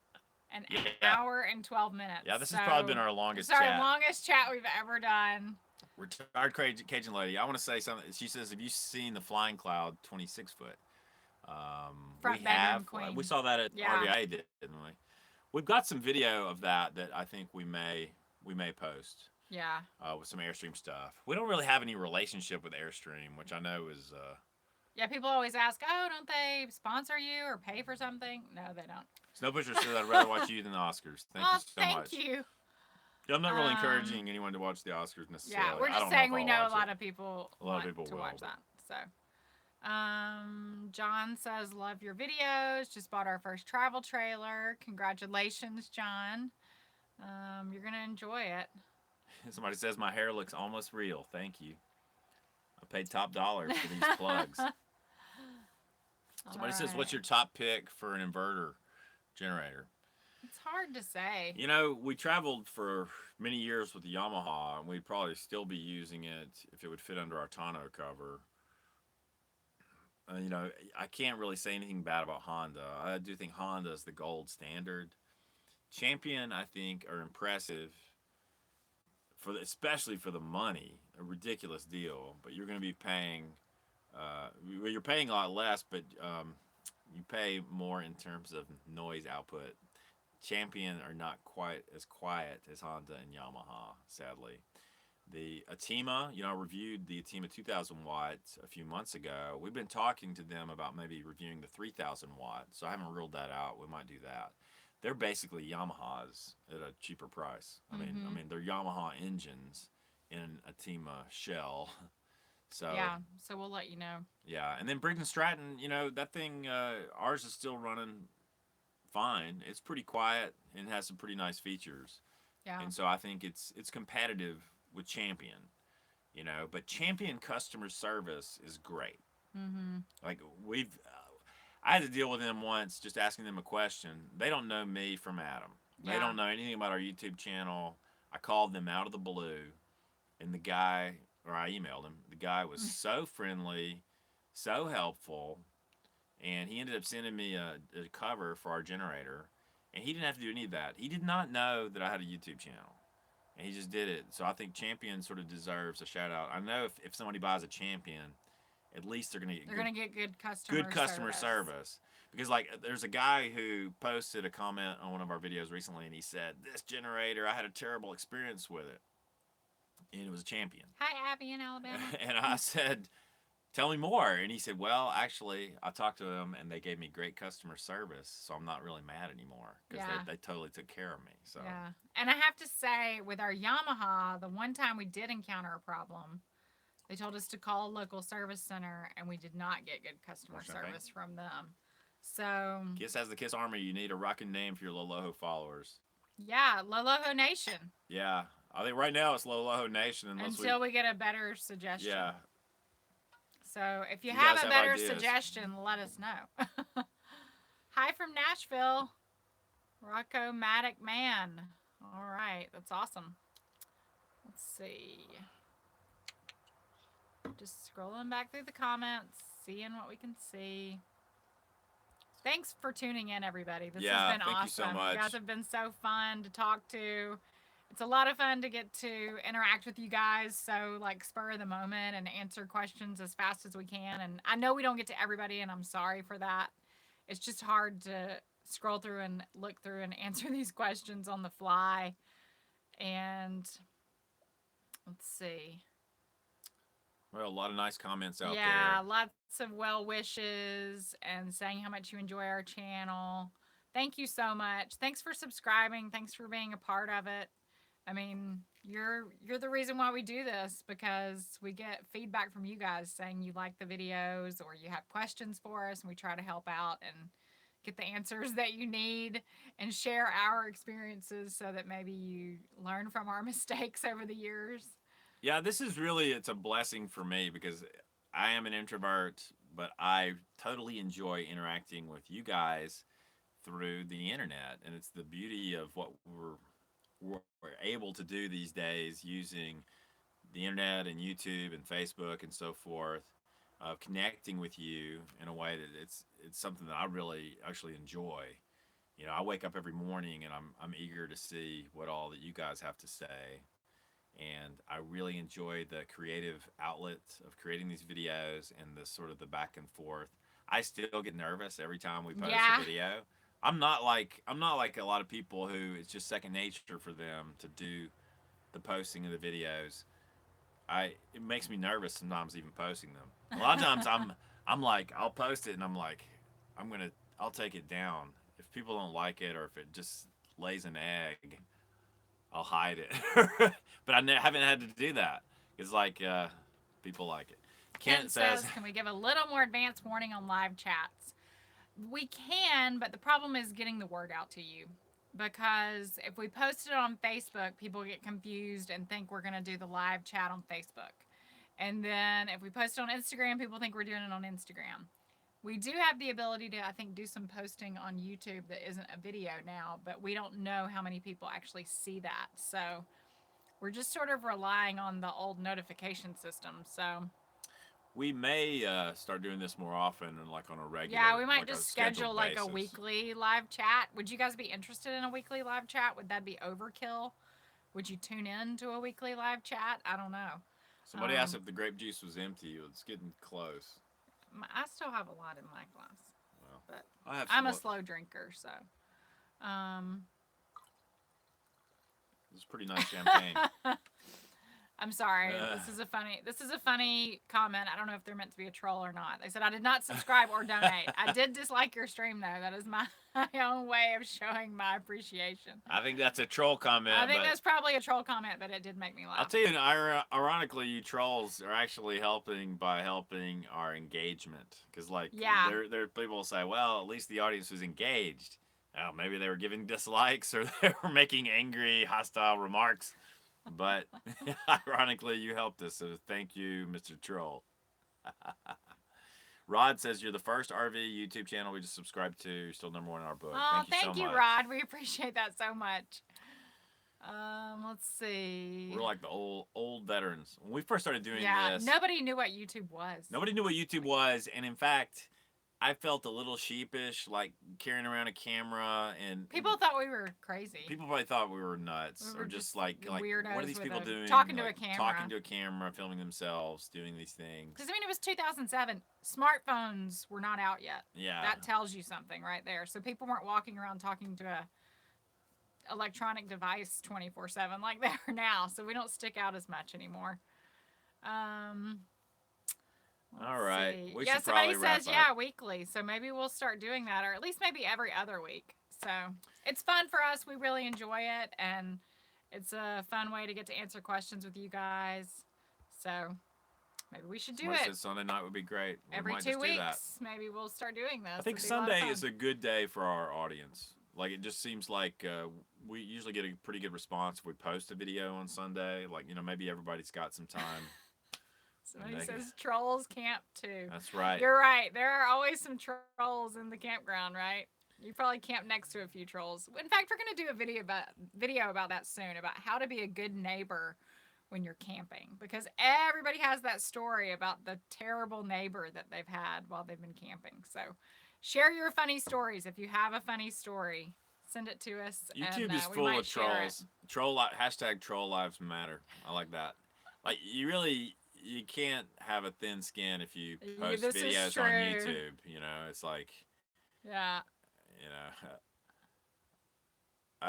An hour and 12 minutes. Yeah, this has probably been our longest chat. It's our longest chat we've ever done. Retired Cajun lady. I want to say something. She says, have you seen the Flying Cloud 26 foot? Front bedroom queen. We saw that at RVA, didn't we? We've got some video of that I think we may post. Yeah. With some Airstream stuff. We don't really have any relationship with Airstream, which I know is... Yeah, people always ask, oh, don't they sponsor you or pay for something? No, they don't. Snowpusher says I'd rather watch you than the Oscars. Thank you so much. Thank you. Yeah, I'm not really encouraging anyone to watch the Oscars necessarily. Yeah, we're just saying we know a lot of people want to watch that. So, John says, love your videos. Just bought our first travel trailer. Congratulations, John. You're going to enjoy it. Somebody says my hair looks almost real. Thank you. I paid top dollar for these plugs. Somebody says, what's your top pick for an inverter generator? It's hard to say. You know, we traveled for many years with the Yamaha, and we'd probably still be using it if it would fit under our tonneau cover. You know, I can't really say anything bad about Honda. I do think Honda is the gold standard. Champion, I think, are impressive, especially for the money. A ridiculous deal, but you're going to be paying... you're paying a lot less, but you pay more in terms of noise output. Champion are not quite as quiet as Honda and Yamaha, sadly. The Atima, I reviewed the Atima 2000 watt a few months ago. We've been talking to them about maybe reviewing the 3000 watt, so I haven't ruled that out. We might do that. They're basically Yamahas at a cheaper price. I mean, they're Yamaha engines in an Atima shell. So yeah, so we'll let you know. Yeah, and then Briggs & Stratton, that thing, ours is still running fine. It's pretty quiet and has some pretty nice features. Yeah. And so I think it's competitive with Champion, but Champion customer service is great. Mm-hmm. Like I had to deal with them once, just asking them a question. They don't know me from Adam. They Yeah. don't know anything about our YouTube channel. I called them out of the blue, and I emailed him. The guy was so friendly, so helpful, and he ended up sending me a cover for our generator, and he didn't have to do any of that. He did not know that I had a YouTube channel, and he just did it. So I think Champion sort of deserves a shout out. I know if somebody buys a Champion, at least they're gonna get good customer service. Because like there's a guy who posted a comment on one of our videos recently, and he said, "This generator, I had a terrible experience with it, and it was a Champion." Hi, Abby in Alabama. And I said, "Tell me more." And he said, "Well, actually, I talked to them, and they gave me great customer service, so I'm not really mad anymore because they totally took care of me." So yeah, and I have to say, with our Yamaha, the one time we did encounter a problem, they told us to call a local service center, and we did not get good customer service from them. So Kiss has the Kiss Army. You need a rocking name for your Loloho followers. Yeah, Loloho Nation. Yeah, I think right now it's Loloho Nation until we get a better suggestion. Yeah. So if you have a better suggestion, let us know. Hi from Nashville, Rocco Matic Man. All right, that's awesome. Let's see. Just scrolling back through the comments, seeing what we can see. Thanks for tuning in, everybody. This has been awesome. Thank you so much. You guys have been so fun to talk to. It's a lot of fun to get to interact with you guys. So, like, spur of the moment and answer questions as fast as we can. And I know we don't get to everybody, and I'm sorry for that. It's just hard to scroll through and look through and answer these questions on the fly. And let's see. Well, a lot of nice comments out there. Yeah, lots of well wishes and saying how much you enjoy our channel. Thank you so much. Thanks for subscribing. Thanks for being a part of it. I mean, you're the reason why we do this, because we get feedback from you guys saying you like the videos or you have questions for us, and we try to help out and get the answers that you need and share our experiences so that maybe you learn from our mistakes over the years. Yeah, it's a blessing for me because I am an introvert, but I totally enjoy interacting with you guys through the internet. And it's the beauty of what we're able to do these days using the internet and YouTube and Facebook and so forth, of connecting with you in a way that it's something that I really actually enjoy. I wake up every morning and I'm eager to see what all that you guys have to say. And I really enjoy the creative outlet of creating these videos and the sort of the back and forth. I still get nervous every time we post a video. I'm not like a lot of people who it's just second nature for them to do the posting of the videos. It makes me nervous sometimes even posting them. A lot of times I'm like, I'll post it and I'm like, I'll take it down. If people don't like it or if it just lays an egg, I'll hide it. But I haven't had to do that. It's like people like it. Kent says, can we give a little more advance warning on live chats? We can, but the problem is getting the word out to you. Because if we post it on Facebook, people get confused and think we're going to do the live chat on Facebook. And then if we post it on Instagram, people think we're doing it on Instagram. We do have the ability to, I think, do some posting on YouTube that isn't a video now, but we don't know how many people actually see that. So we're just sort of relying on the old notification system. So we may start doing this more often and like on a regular. Yeah, we might just schedule like a weekly live chat. Would you guys be interested in a weekly live chat? Would that be overkill? Would you tune in to a weekly live chat? I don't know. Somebody asked if the grape juice was empty. It's getting close. I still have a lot in my glass. Well, but I'm a slow drinker, so. It's pretty nice champagne. I'm sorry. This is a funny comment. I don't know if they're meant to be a troll or not. They said, I did not subscribe or donate. I did dislike your stream, though. That is my own way of showing my appreciation. I think that's a troll comment. I think that's probably a troll comment, but it did make me laugh. I'll tell you, ironically, you trolls are actually helping by helping our engagement. Because, like, there are people who say, well, at least the audience was engaged. Oh, maybe they were giving dislikes or they were making angry, hostile remarks. But ironically, you helped us, so thank you, Mr. Troll. Rod says you're the first RV YouTube channel we just subscribed to. Still number one in our book. Oh, Thank you so much. Rod. We appreciate that so much. Let's see. We're like the old veterans. When we first started doing this, nobody knew what YouTube was. Nobody knew what YouTube was, and in fact, I felt a little sheepish, like carrying around a camera, and people thought we were crazy. People probably thought we were nuts, or just like weirdos. What are these people doing? Talking like, to a camera. Talking to a camera, filming themselves, doing these things. Because I mean, it was 2007. Smartphones were not out yet. Yeah. That tells you something right there. So people weren't walking around talking to a electronic device 24/7 like they are now. So we don't stick out as much anymore. All right. See. Yeah, somebody says, weekly. So maybe we'll start doing that, or at least maybe every other week. So it's fun for us. We really enjoy it. And it's a fun way to get to answer questions with you guys. So maybe we should do it. Said Sunday night would be great. Every 2 weeks, maybe we'll start doing this. I think Sunday is a good day for our audience. Like, it just seems like we usually get a pretty good response if we post a video on Sunday. Like, maybe everybody's got some time. Somebody says trolls camp too. That's right. You're right. There are always some trolls in the campground, right? You probably camp next to a few trolls. In fact, we're going to do a video about that soon, about how to be a good neighbor when you're camping. Because everybody has that story about the terrible neighbor that they've had while they've been camping. So share your funny stories. If you have a funny story, send it to us. YouTube is full of trolls. Hashtag troll lives matter. I like that. Like, you can't have a thin skin if you post videos on YouTube. It's like, yeah.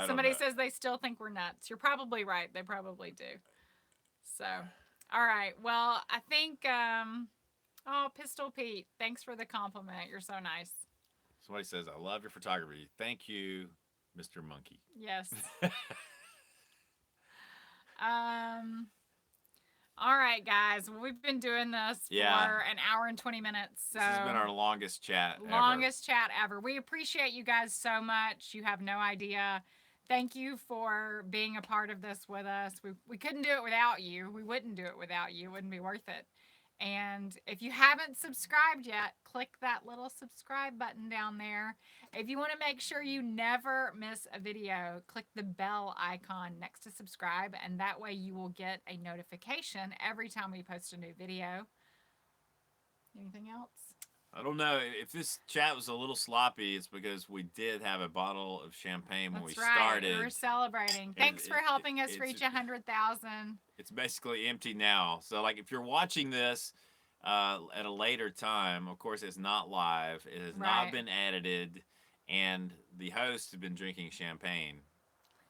Somebody says they still think we're nuts. You're probably right. They probably do. So, all right. Well, I think, Pistol Pete, thanks for the compliment. You're so nice. Somebody says, I love your photography. Thank you, Mr. Monkey. Yes. All right, guys. Well, we've been doing this for an hour and 20 minutes. So this has been our longest chat ever. We appreciate you guys so much. You have no idea. Thank you for being a part of this with us. We couldn't do it without you. We wouldn't do it without you. It wouldn't be worth it. And if you haven't subscribed yet, click that little subscribe button down there. If you want to make sure you never miss a video, click the bell icon next to subscribe, and that way you will get a notification every time we post a new video. Anything else? I don't know. If this chat was a little sloppy, it's because we did have a bottle of champagne when we started. We're celebrating. Thanks for helping us reach 100,000. It's basically empty now. So, like, if you're watching this at a later time, of course, it's not live. It has not been edited. And the host has been drinking champagne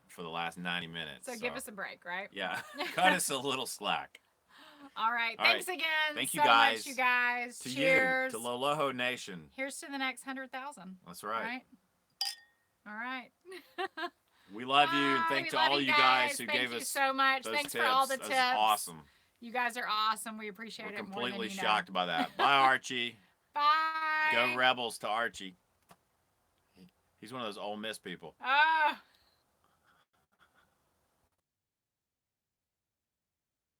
for the last 90 minutes. So give us a break, right? Yeah. Cut us a little slack. All right. Thanks again. Thank you so guys. Much, you guys. To Cheers. You, to Loloho Nation. Here's to the next 100,000. That's right. All right. We love you, and thanks to all you guys who gave us. Thank you so much. Thanks for all the tips. That's awesome. You guys are awesome. We appreciate it more than you know. Completely shocked by that. Bye, Archie. Bye. Go Rebels to Archie. He's one of those Ole Miss people. Oh.